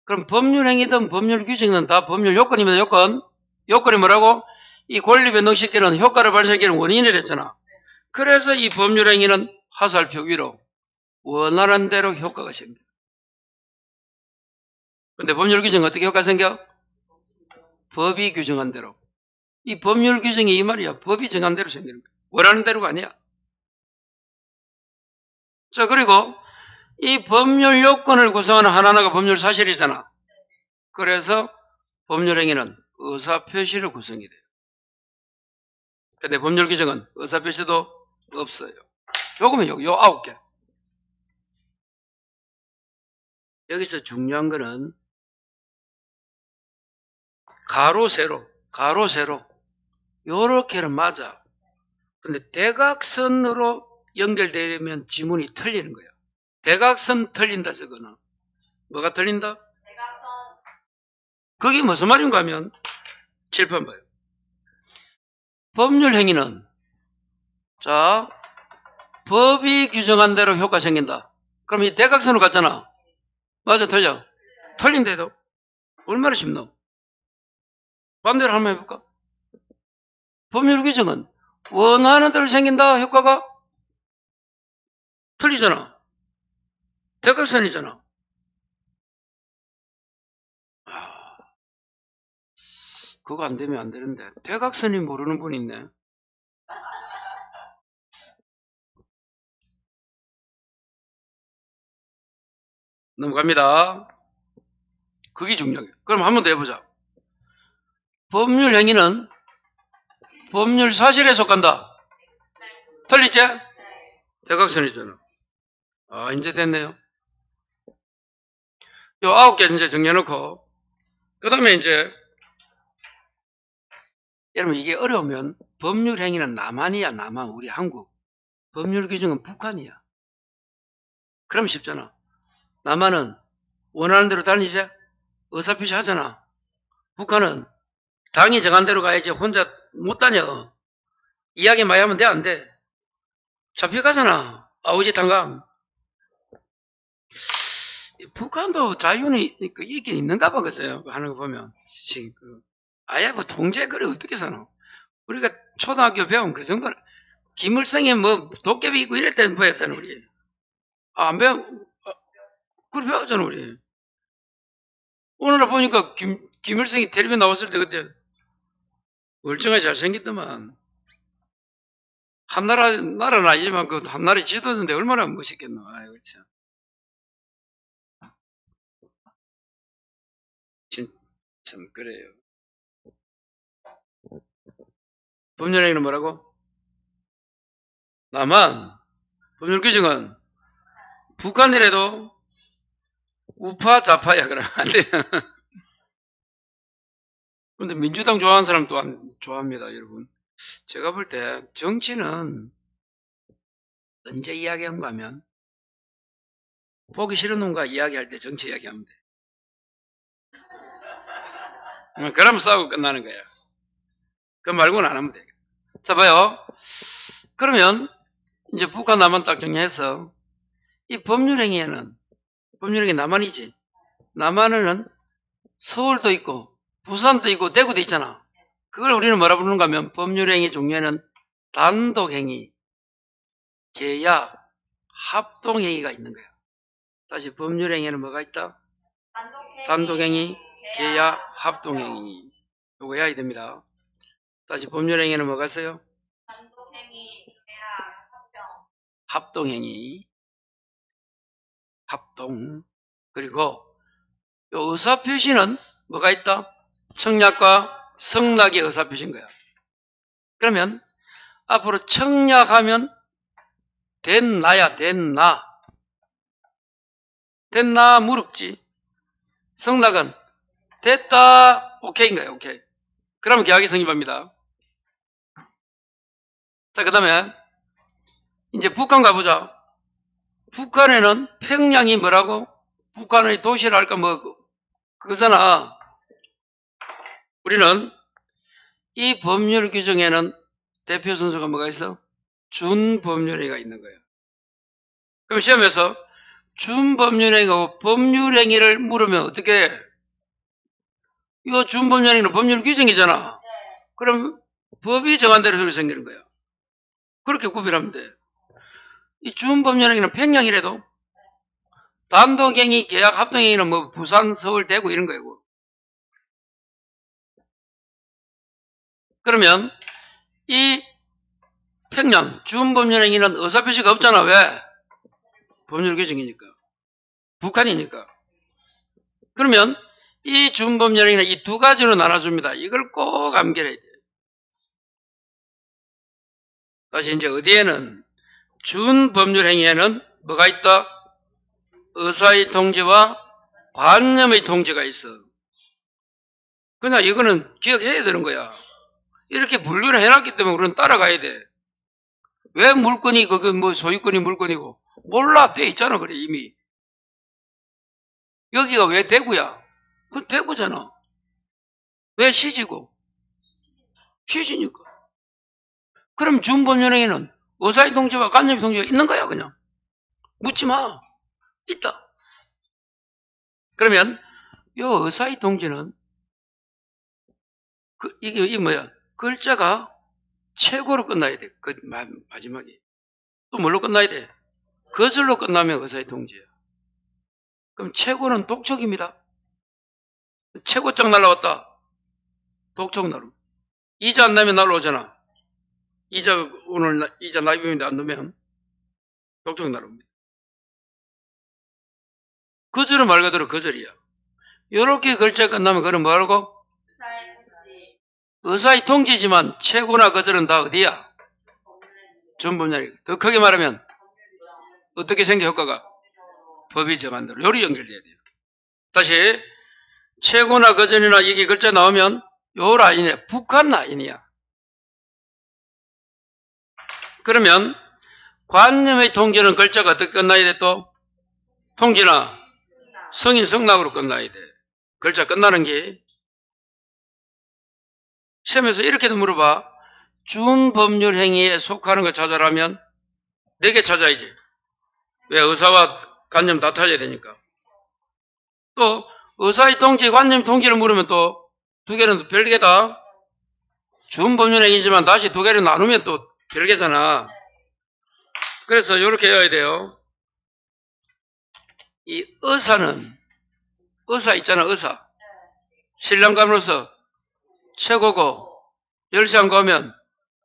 Speaker 1: 그럼 법률 행위든 법률 규정은 다 법률 요건입니다. 요건. 요건이 뭐라고? 이 권리 변동시키는 효과를 발생시키는 원인이랬잖아. 그래서 이 법률 행위는 화살표 위로 원하는 대로 효과가 생겨. 근데 법률 규정은 어떻게 효과가 생겨? 법이 규정한 대로. 이 법률 규정이 이 말이야. 법이 정한 대로 생기는 거야. 원하는 대로가 아니야. 자, 그리고 이 법률 요건을 구성하는 하나하나가 법률 사실이잖아. 그래서 법률 행위는 의사표시로 구성이 돼요. 근데 법률 규정은 의사표시도 없어요. 요거면 요 9개. 여기서 중요한 거는 가로, 세로, 요렇게는 맞아. 근데 대각선으로 연결되면 지문이 틀리는 거야. 대각선 틀린다, 저거는. 뭐가 틀린다?
Speaker 2: 대각선.
Speaker 1: 그게 무슨 말인가 하면 7번 봐요. 법률 행위는 자, 법이 규정한 대로 효과 생긴다. 그럼 이 대각선으로 갔잖아. 맞아, 틀려? 틀린데도 얼마나 쉽노? 반대로 한번 해볼까? 법률 규정은 원하는 대로 생긴다. 효과가 틀리잖아. 대각선이잖아. 그거 안 되면 안 되는데. 대각선이 모르는 분 있네. 넘어갑니다. 그게 중요해요. 그럼 한 번 더 해보자. 법률 행위는 법률 사실에 속한다. 틀리지? 대각선이잖아. 아, 이제 됐네요. 요 9개 이제 정리해놓고, 그 다음에 이제, 여러분 이게 어려우면 법률 행위는 남한이야, 남한. 우리 한국. 법률 규정은 북한이야. 그럼 쉽잖아. 남한은 원하는 대로 다니지? 의사표시 하잖아. 북한은 당이 정한 대로 가야지 혼자 못 다녀. 이야기 많이 하면 돼, 안 돼? 잡혀가잖아. 아우지 탄감. 북한도 자유는 있긴 있는가 봐, 그죠? 하는 거 보면. 지금, 아예 뭐 통제, 그래, 어떻게 사노? 우리가 초등학교 배운 그 정도는, 김일성이 뭐 도깨비 있고 이럴 때는 보였잖아, 우리. 아, 안 배운, 그걸 배웠잖아, 우리. 오늘날 보니까 김일성이 텔레비전 나왔을 때 그때 멀쩡하게 잘생겼더만. 나라는 아니지만 그 한나라 지도자인데 얼마나 멋있겠노. 아이고, 참. 참, 그래요. 법률행위는 뭐라고? 다만, 법률 규정은 북한이라도 우파, 좌파야, 그러면 안 돼요. 근데 민주당 좋아하는 사람 또한 좋아합니다, 여러분. 제가 볼 때 정치는 언제 이야기한가 하면 보기 싫은 놈과 이야기할 때 정치 이야기하면 돼. 그러면 싸우고 끝나는 거야. 그 말고는 안 하면 돼. 자, 봐요. 그러면 이제 북한 남한 딱 정리해서 이 법률행위 남한이지. 남한은 서울도 있고 부산도 있고 대구도 있잖아. 그걸 우리는 뭐라 부르는가 하면 법률행위 종류에는 단독행위, 계약, 합동행위가 있는 거야. 다시 법률행위에는 뭐가 있다? 단독행위, 계약, 합동행위. 요거 해야 됩니다. 다시 법률행위에는 뭐가 있어요?
Speaker 2: 단독행위, 계약,
Speaker 1: 합동행위, 합동. 그리고 요 의사표시는 뭐가 있다? 청약과 성락의 의사표시인 거야. 그러면 앞으로 청약하면 됐나야, 됐나? 됐나 물었지. 성락은 됐다, 오케이인 거야, 오케이. 그러면 계약이 성립합니다. 자, 그 다음에 이제 북한 가보자. 북한에는 평양이 뭐라고? 북한의 도시랄까 뭐 그거잖아. 우리는 이 법률 규정에는 대표 선수가 뭐가 있어? 준법률행위가 있는 거예요. 그럼 시험에서 준법률행위하고 법률행위를 물으면 어떻게 해? 이거 준법률행위는 법률 규정이잖아. 그럼 법이 정한 대로 그렇게 생기는 거야. 그렇게 구별하면 돼. 이 준법률행위는 평양이라도 단독행위, 계약, 합동행위는 뭐 부산, 서울, 대구 이런 거고. 그러면 이 평양 준법률행위는 의사표시가 없잖아. 왜? 법률 규정이니까. 북한이니까. 그러면 이 준법률행위는 이 두 가지로 나눠줍니다. 이걸 꼭 암기해야 돼요. 다시 이제 어디에는 준법률행위에는 뭐가 있다? 의사의 통지와 관념의 통지가 있어. 그냥 이거는 기억해야 되는 거야. 이렇게 분류를 해놨기 때문에 우리는 따라가야 돼. 왜 물건이 그게 뭐 소유권이 물건이고 몰라 돼 있잖아. 그래 이미. 여기가 왜 대구야? 그 대구잖아. 왜 시지고? 시지니까. 그럼 준법률행위는 의사의 통지와 관념의 통지가 있는 거야 그냥. 묻지 마. 있다. 그러면 이 의사의 통지는 이게 뭐야? 글자가 최고로 끝나야 돼. 그 마지막에. 또 뭘로 끝나야 돼? 거절로 끝나면 의사의 통지야. 그럼 최고는 독촉입니다. 최고장 날라왔다. 독촉 나름. 이자 안 나면 날라오잖아. 오늘 이자 납입인데 안 넣으면 독촉 나릅니다. 거절은 말 그대로 거절이야. 이렇게 글자 끝나면 그건 뭐라고? 의사의 통지지만 최고나 거절은 다 어디야? 준법률행위. 더 크게 말하면 어떻게 생겨 효과가? 법이 정한 대로. 요리 연결돼야 돼요. 다시 최고나 거절이나 이게 글자 나오면 요 라인이야. 북한 라인이야. 그러면 관념의 통지는 글자가 어떻게 끝나야 돼 또? 통지나 성인 성락으로 끝나야 돼. 글자 끝나는 게. 시험에서 이렇게도 물어봐. 준법률 행위에 속하는 거 찾아라면 4개 찾아야지. 왜? 의사와 관념 다 찾아야 되니까. 또 의사의 통지, 관념 통지를 물으면 또 2개는 별개다. 준법률 행위지만 다시 2개를 나누면 또 별개잖아. 그래서 이렇게 해야 돼요. 이 의사 있잖아, 의사. 신랑감으로서 최고고, 열시 안 가면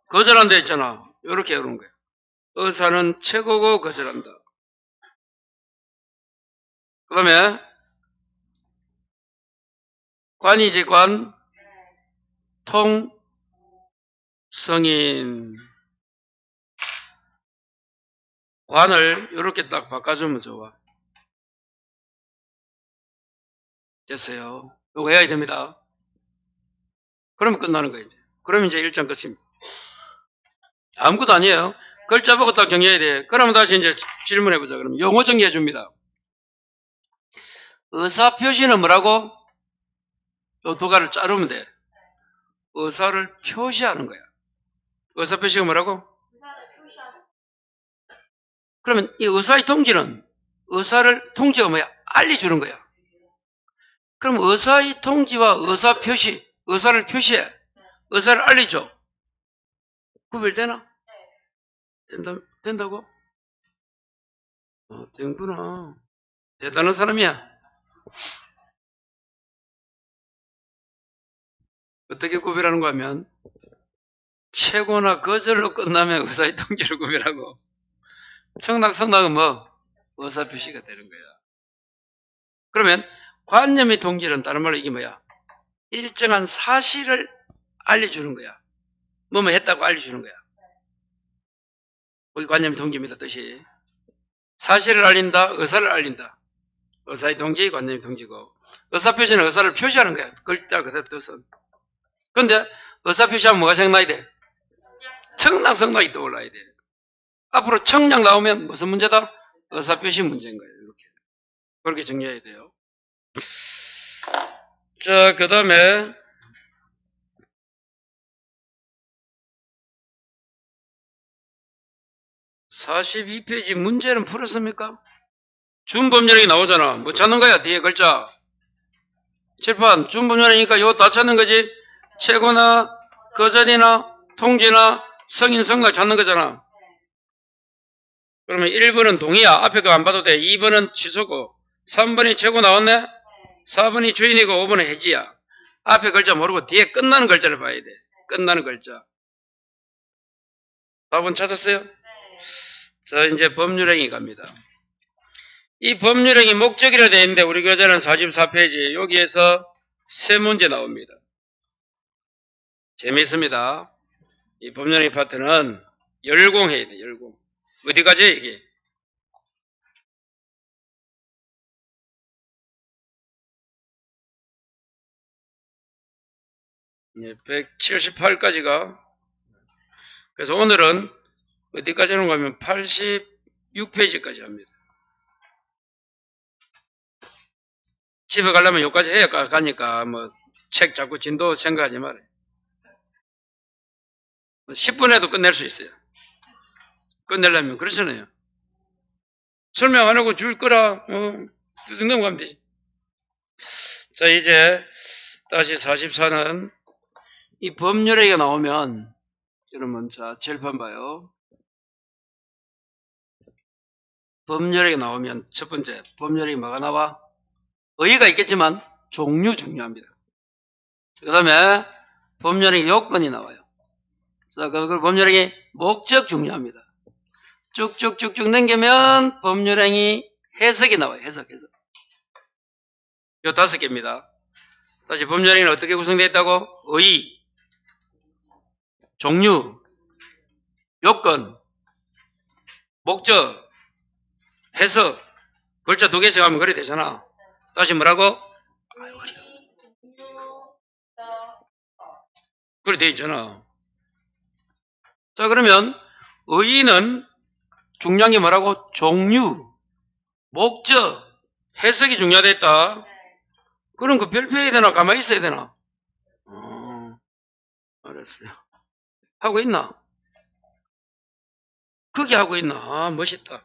Speaker 1: 거절한다 했잖아. 요렇게 그런 거예요. 의사는 최고고 거절한다. 그 다음에, 관이지, 관, 통, 성인. 관을 이렇게 딱 바꿔주면 좋아. 됐어요. 이거 해야 됩니다. 그러면 끝나는 거예요. 그러면 이제 1장 끝입니다. 아무것도 아니에요. 글자 보고 딱 정리해야 돼. 그러면 다시 이제 질문해보자. 그럼 용어 정리해 줍니다. 의사 표시는 뭐라고? 요 두 가를 자르면 돼. 의사를 표시하는 거야. 의사 표시가 뭐라고? 그러면 이 의사의 통지는 통지가 뭐야? 알려주는 거야. 그럼 의사의 통지와 의사 표시, 의사를 표시해. 의사를 알려줘. 구별되나? 된다고? 되는구나. 대단한 사람이야. 어떻게 구별하는 거 하면, 최고나 거절로 끝나면 의사의 통지를 구별하고, 성낙은 뭐? 의사 표시가 되는 거야. 그러면, 관념의 통지는 다른 말로 이게 뭐야? 일정한 사실을 알려주는 거야. 뭐뭐 했다고 알려주는 거야. 거기 관념의 통지입니다, 뜻이. 사실을 알린다, 의사를 알린다. 의사의 통지, 관념의 통지고. 의사 표시는 의사를 표시하는 거야. 글자 그대로 뜻은. 근데 의사 표시하면 뭐가 생각나야 돼? 청량 성락이 떠올라야 돼. 앞으로 청량 나오면 무슨 문제다? 의사 표시 문제인 거예요. 이렇게. 그렇게 정리해야 돼요. 자, 그 다음에 42페이지 문제는 풀었습니까? 준법률이 나오잖아. 뭐 찾는 거야? 뒤에 글자. 칠판 준법률이니까 이거 다 찾는 거지. 최고나 거절이나 통지나 성인 성락 찾는 거잖아. 그러면 1번은 동의야. 앞에 거 안 봐도 돼. 2번은 취소고 3번이 최고 나왔네. 4번이 주인이고 5번은 해지야. 앞에 글자 모르고 뒤에 끝나는 글자를 봐야 돼. 끝나는 글자. 답은 찾았어요? 자, 이제 법률행위 갑니다. 이 법률행위 목적이라 되어 있는데 우리 교재는 44페이지 여기에서 세 문제 나옵니다. 재미있습니다. 이 법률행위 파트는 열공해야 돼. 열공. 어디까지 이게? 네, 178까지가. 그래서 오늘은 어디까지 하는 거면 86페이지까지 합니다. 집에 가려면 여기까지 해야 가니까 뭐 책 잡고 진도 생각하지 말아요. 10분에도 끝낼 수 있어요. 끝내려면 그렇잖아요. 설명 안 하고 줄 거라 쭉 넘어가면 되지. 자, 이제 다시 44는 이 법률행위가 나오면 여러분 자 칠판 봐요. 법률행위가 나오면 첫 번째 법률행위 뭐가 나와? 의의가 있겠지만 종류 중요합니다. 그 다음에 법률행위 요건이 나와요. 자, 그 법률행위 목적 중요합니다. 쭉쭉쭉쭉 넘기면 법률행위 해석이 나와요. 해석. 요 5개입니다. 다시 법률행위는 어떻게 구성되어 있다고? 의의, 종류, 요건, 목적, 해석. 글자 2개씩 하면 그래 되잖아. 다시 뭐라고? 그래 돼 있잖아. 자, 그러면 의의는 중요한 게 뭐라고? 종류, 목적, 해석이 중요하다. 그럼 그 별표해야 되나? 가만히 있어야 되나? 알았어요. 하고 있나? 거기 하고 있나? 멋있다.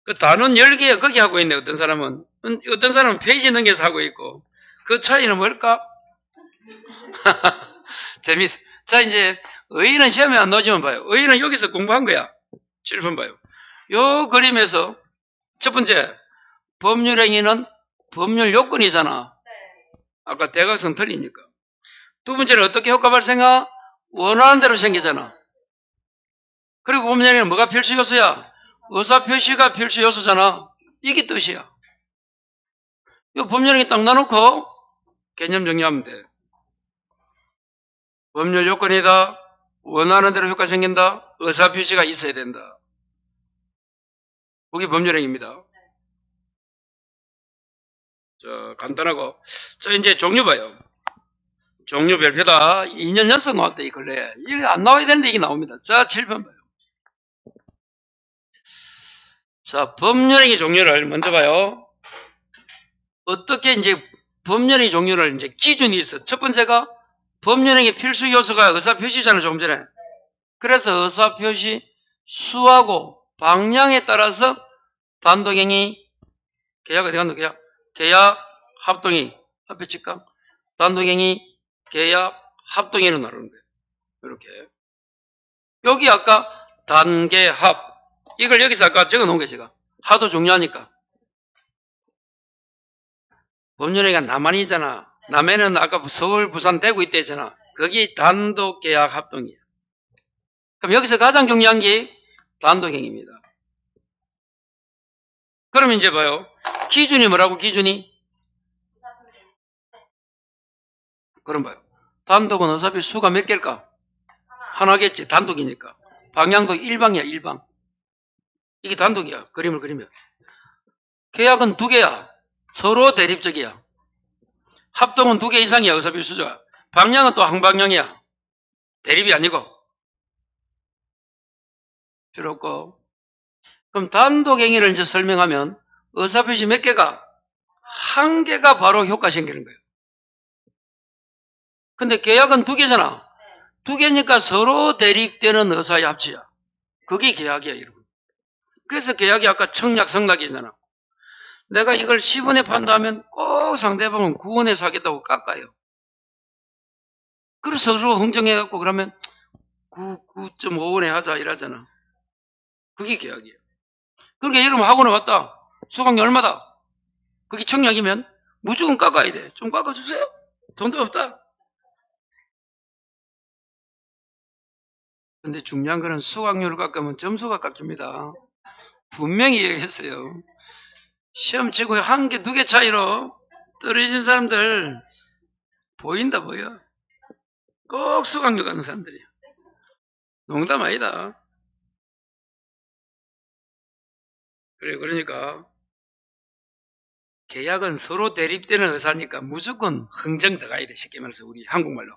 Speaker 1: 그 단원 10개가 거기 하고 있네, 어떤 사람은. 어떤 사람은 페이지 넘겨서 하고 있고. 그 차이는 뭘까? 재밌어. 자, 이제, 의의는 시험에 안 나오지만 봐요. 의의는 여기서 공부한 거야. 7번 봐요. 요 그림에서 첫 번째, 법률행위는 법률 요건이잖아. 아까 대각선 틀리니까. 두 번째는 어떻게 효과 발생하? 원하는 대로 생기잖아. 그리고 법률행위는 뭐가 필수 요소야? 의사표시가 필수 요소잖아. 이게 뜻이야. 이 법률행위 딱 놔놓고 개념 정리하면 돼. 법률 요건이다. 원하는 대로 효과 생긴다. 의사표시가 있어야 된다. 그게 법률행위입니다. 자, 간단하고. 자, 이제 종류 봐요. 종류 별표다. 2년 연속 나왔다, 이 근래에. 이게 안 나와야 되는데 이게 나옵니다. 자, 7번 봐요. 자, 법률행위 종류를 먼저 봐요. 어떻게 이제 법률행위 종류를 이제 기준이 있어. 첫 번째가 법률행위 필수 요소가 의사표시잖아요, 조금 전에. 그래서 의사표시 수하고 방향에 따라서 단독행위, 계약 어디 갔노? 계약, 합동행위. 앞에 칠까? 단독행위, 계약, 합동행위로 나누는 거예요. 이렇게. 여기 아까 단계, 합. 이걸 여기서 아까 적어 놓은 거예요, 제가. 하도 중요하니까. 법률행위가 남한이잖아. 남해는 아까 서울, 부산, 대구 있대잖아. 거기 단독, 계약, 합동이야. 그럼 여기서 가장 중요한 게 단독행위입니다. 그럼 이제 봐요. 기준이 뭐라고, 기준이? 그럼 봐요. 단독은 어차피 수가 몇 개일까? 하나겠지. 단독이니까. 방향도 일방이야, 일방. 이게 단독이야. 그림을 그리면. 계약은 두 개야. 서로 대립적이야. 합동은 두 개 이상이야. 어차피 수가. 방향은 또 한 방향이야. 대립이 아니고. 필요 없고. 그럼 단독행위를 이제 설명하면 의사표시 몇 개가? 한 개가 바로 효과 생기는 거예요. 근데 계약은 두 개잖아. 두 개니까 서로 대립되는 의사의 합치야. 그게 계약이야, 여러분. 그래서 계약이 아까 청약, 성락이잖아. 내가 이걸 10원에 판다면 꼭 상대방은 9원에 사겠다고 깎아요. 그래서 서로 흥정해갖고 그러면 9.5원에 하자 이러잖아. 그게 계약이에요. 그러니까 여러분 학원에 왔다. 수강료 얼마다? 그게 청약이면 무조건 깎아야 돼. 좀 깎아주세요. 돈도 없다. 근데 중요한 거는 수강료를 깎으면 점수가 깎입니다. 분명히 얘기했어요. 시험 치고 한 개, 두 개 차이로 떨어진 사람들 보인다, 보여. 꼭 수강료 가는 사람들이야. 농담 아니다. 그래, 그러니까 계약은 서로 대립되는 의사니까 무조건 흥정 들어가야 돼. 쉽게 말해서 우리 한국말로.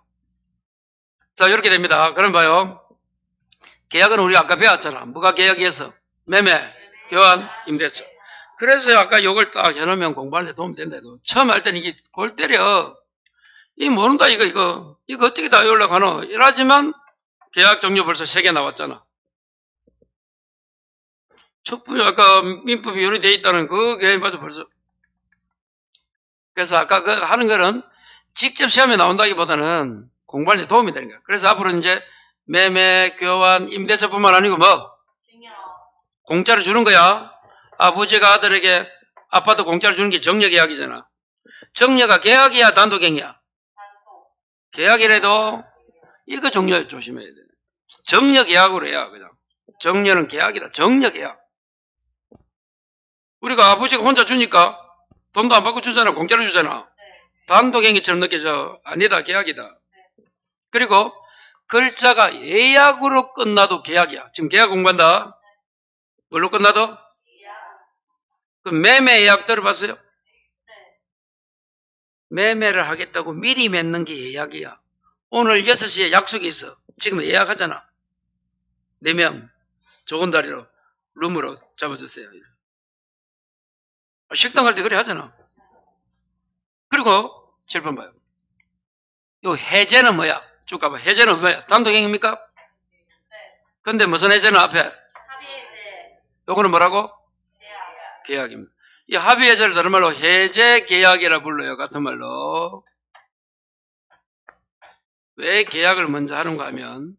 Speaker 1: 자, 이렇게 됩니다. 그럼 봐요. 계약은 우리 아까 배웠잖아. 뭐가 계약이었어? 매매, 교환, 임대차. 그래서 아까 이걸 딱 해놓으면 공부하는 데 도움이 된다 해도 처음 할 때는 이게 골 때려. 이 모른다 이거 어떻게 다 연락하노? 이러지만 계약 종류 벌써 3개 나왔잖아. 촉분이 아까 민법이 요리되어 있다는 그 계획 맞아 벌써. 그래서 아까 그 하는 거는 직접 시험에 나온다기보다는 공부하는 데 도움이 되는 거야. 그래서 앞으로 이제 매매, 교환, 임대차뿐만 아니고 뭐 공짜로 주는 거야. 아버지가 아들에게 아파트 공짜로 주는 게 정려계약이잖아. 정려가 계약이야, 단독행위야? 계약이라도 이거 정려 조심해야 돼. 정려계약으로 해야 그냥. 정려는 계약이다. 정려계약. 우리가 아버지가 혼자 주니까 돈도 안 받고 주잖아. 공짜로 주잖아. 단독행위처럼 느껴져. 아니다. 계약이다. 그리고 글자가 예약으로 끝나도 계약이야. 지금 계약 공부한다. 뭘로 끝나도? 그 매매 예약 들어봤어요? 매매를 하겠다고 미리 맺는 게 예약이야. 오늘 6시에 약속이 있어. 지금 예약하잖아. 4명 좋은 자리로 룸으로 잡아주세요. 식당 갈 때 그래 하잖아. 그리고 7번 봐요. 요 해제는 뭐야? 쭉 가봐. 해제는 뭐야? 단독행위입니까? 근데 무슨 해제는 앞에?
Speaker 2: 합의해제.
Speaker 1: 요거는 뭐라고? 계약입니다. 이 합의해제를 다른 말로 해제계약이라 불러요. 같은 말로. 왜 계약을 먼저 하는가 하면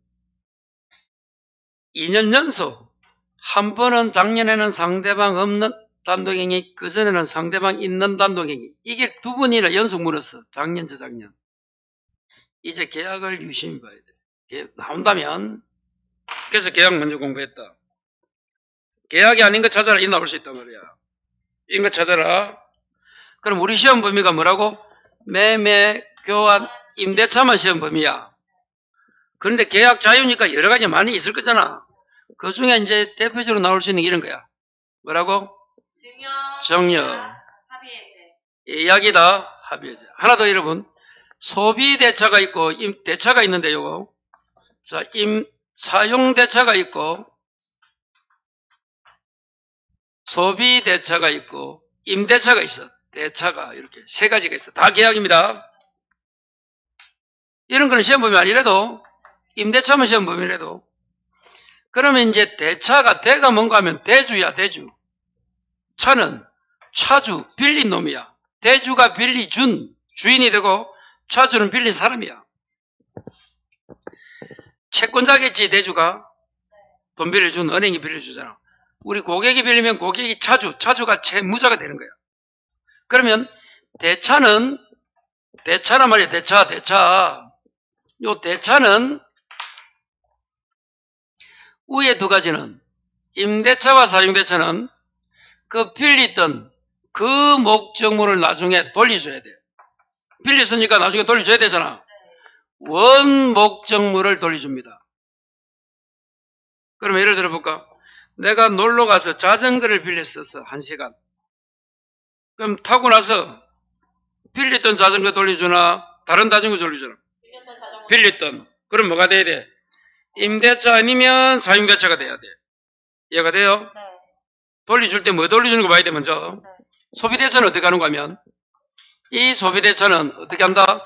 Speaker 1: 2년 연속 한 번은 작년에는 상대방 없는 단독행위, 그전에는 상대방 있는 단독행위. 이게 두 번이나 연속 물었어. 작년, 저작년. 이제 계약을 유심히 봐야 돼. 나온다면, 그래서 계약 먼저 공부했다. 계약이 아닌 거 찾아라. 이 나올 수 있단 말이야. 이거 찾아라. 그럼 우리 시험 범위가 뭐라고? 매매, 교환, 임대차만 시험 범위야. 그런데 계약 자유니까 여러 가지 많이 있을 거잖아. 그 중에 이제 대표적으로 나올 수 있는 게 이런 거야. 뭐라고? 정려.
Speaker 2: 합의해제.
Speaker 1: 이야기다. 합의해제. 하나 더 여러분. 소비대차가 있고, 대차가 있는데 요거. 자, 사용대차가 있고, 소비대차가 있고, 임대차가 있어. 대차가 이렇게 세 가지가 있어. 다 계약입니다. 이런 거는 시험 범위 아니래도, 임대차만 시험 범위라도. 그러면 이제 대차가, 대가 뭔가 하면 대주야, 대주. 차는 차주, 빌린 놈이야. 대주가 빌리준 주인이 되고, 차주는 빌린 사람이야. 채권자겠지, 대주가. 돈 빌려준 은행이 빌려주잖아. 우리 고객이 빌리면 고객이 차주가 채무자가 되는 거야. 그러면 대차란 말이야. 대차. 요 대차는 위에 두 가지는 임대차와 사용대차는 그 빌리던 그 목적물을 나중에 돌려줘야 돼. 빌렸으니까 나중에 돌려줘야 되잖아. 원 목적물을 돌려줍니다. 그럼 예를 들어볼까? 내가 놀러가서 자전거를 빌렸었어. 1시간. 그럼 타고 나서 빌렸던 자전거 돌려주나 다른 자전거 돌려주나? 빌렸던. 그럼 뭐가 돼야 돼? 임대차 아니면 사용대차가 돼야 돼. 이해가 돼요?
Speaker 2: 네.
Speaker 1: 돌려줄 때 뭐 돌려주는 거 봐야 돼 먼저.
Speaker 2: 네.
Speaker 1: 소비대차는 어떻게 하는가 하면 이 소비대차는 어떻게 한다?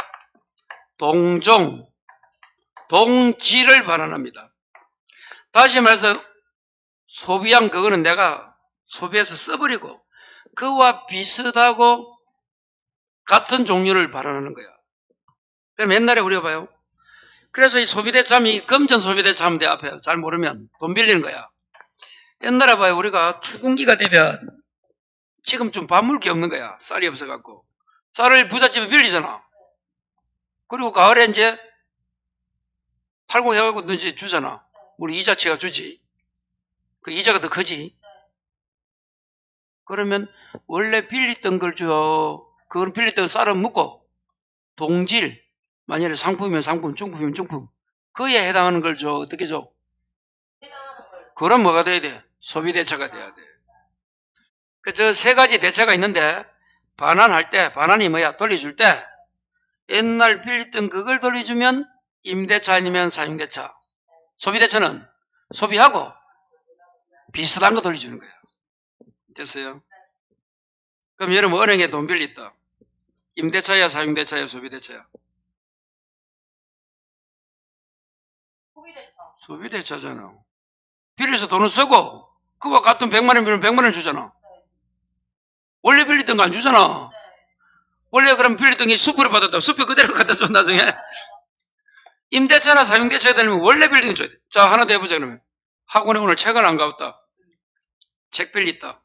Speaker 1: 동지를 반환합니다. 다시 말해서 소비한 그거는 내가 소비해서 써버리고 그와 비슷하고 같은 종류를 반환하는 거야. 그럼 옛날에 우리가 봐요. 그래서 이 소비대차함이 금전 소비대차하면 돼. 앞에 잘 모르면 돈 빌리는 거야. 옛날에 봐요. 우리가 추궁기가 되면 지금 좀 반물기 없는 거야. 쌀이 없어갖고. 쌀을 부잣집에 빌리잖아. 그리고 가을에 이제 팔고 해갖고 이제 주잖아. 우리 이자치가 주지. 그 이자가 더 크지. 그러면 원래 빌렸던 걸 줘. 그건 빌렸던 쌀은 묻고 동질, 만약에 상품이면 상품, 중품이면 중품. 그에 해당하는 걸 줘. 어떻게 줘? 그럼 뭐가 돼야 돼? 소비대차가 돼야 돼. 그 저 세 가지 대차가 있는데 반환할 때, 반환이 뭐야? 돌려줄 때 옛날 빌렸던 그걸 돌려주면 임대차 아니면 사용대차. 소비대차는 소비하고 비슷한 거 돌려주는 거예요. 됐어요? 그럼 여러분 은행에 돈 빌렸다. 임대차야 사용대차야 소비대차야? 소비대차잖아. 빌려서 돈을 쓰고 그와 같은 100만 원 빌리면 100만 원 주잖아. 원래 빌렸던 거 안 주잖아. 원래 그럼 빌렸던 게 수표를 받았다. 수표 그대로 갖다 줘 나중에. 임대차나 사용대차에 되면 원래 빌린 거 줘야 돼. 자, 하나 더 해보자 그러면. 학원에 오늘 책을 안 가봤다. 책 빌렸다.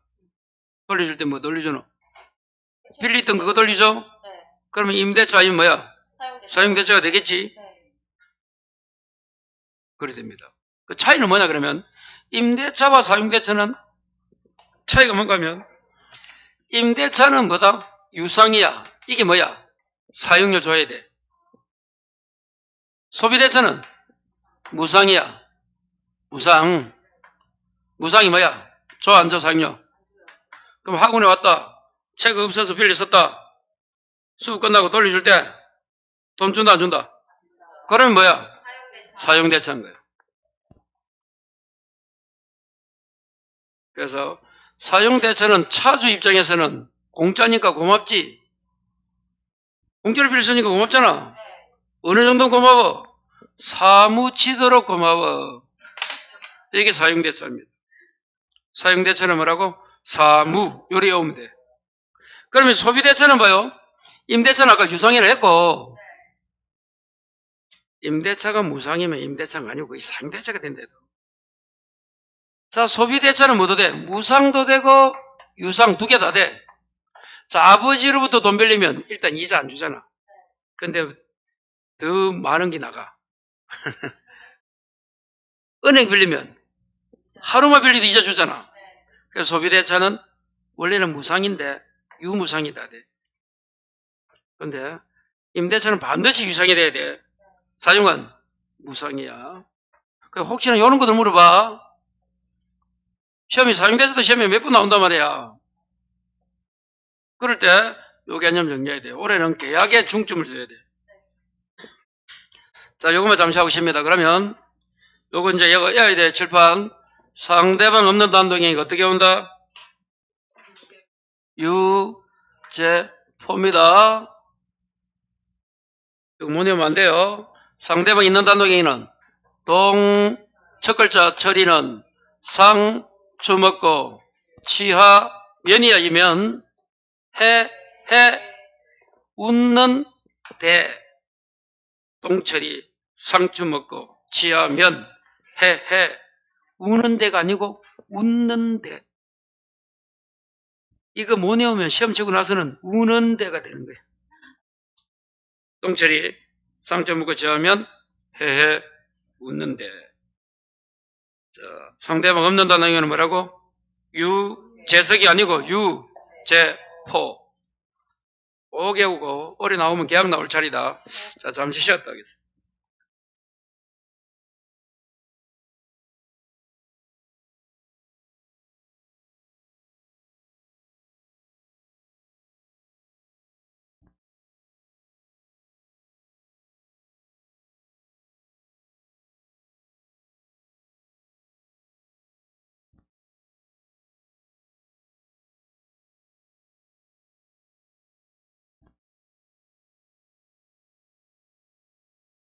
Speaker 1: 돌려줄 때 뭐 돌려주노? 빌렸던 그거 돌리죠?
Speaker 2: 네.
Speaker 1: 그러면 임대차 아니면 뭐야? 사용대차가 되겠지?
Speaker 2: 네.
Speaker 1: 그래 됩니다. 그 차이는 뭐냐 그러면 임대차와 사용대차는 차이가 뭔가 하면 임대차는 뭐다? 유상이야. 이게 뭐야? 사용료 줘야 돼. 소비대차는 무상이야. 무상이 뭐야? 줘 안 줘 사용료? 그럼 학원에 왔다. 책 없어서 빌려 썼다. 수업 끝나고 돌려줄 때 돈 준다 안 준다? 그러면 뭐야? 사용대차인 거야. 그래서 사용대차는 차주 입장에서는 공짜니까 고맙지. 공짜로 빌려 쓰니까 고맙잖아. 어느 정도 고마워? 사무치도록 고마워. 이게 사용대차입니다. 사용대차는 뭐라고? 사무. 요리 오면 돼. 그러면 소비대차는 뭐요? 임대차는 아까 유상이라 했고 임대차가 무상이면 임대차가 아니고 이 상대차가 된대도. 자, 소비대차는 뭐도 돼? 무상도 되고 유상 두 개 다 돼. 자, 아버지로부터 돈 빌리면 일단 이자 안 주잖아. 근데 더 많은 게 나가. 은행 빌리면 하루만 빌리도 이자 주잖아. 그래서 소비대차는 원래는 무상인데 유무상이 다 돼. 근데 임대차는 반드시 유상이 돼야 돼. 사용은 무상이야. 혹시나 이런 것도 물어봐. 시험이 사용대차도 시험에 몇 번 나온단 말이야. 그럴 때 요 개념 정리해야 돼. 올해는 계약에 중점을 줘야 돼. 자, 요것만 잠시 하고 싶습니다. 그러면 요거 이제 외워야 돼. 칠판. 상대방 없는 단독행위가 어떻게 온다? 유제포입니다. 이거 못 외우면 안 돼요. 상대방 있는 단독행위는 첫 글자 처리는 상, 주먹고, 치하, 면이야, 이면, 웃는 대, 동처리, 상추 먹고, 치하, 면, 우는 데가 아니고, 웃는 데. 이거 못 외우면 시험 치고 나서는 우는 데가 되는 거예요. 동처리, 상추 먹고, 치하면, 웃는 데. 자, 상대방 없는 단어는 뭐라고? 유재석이 아니고 유제포. 5개우고 올해 나오면 계약 나올 차례다. 자, 잠시 쉬었다 하겠습니다.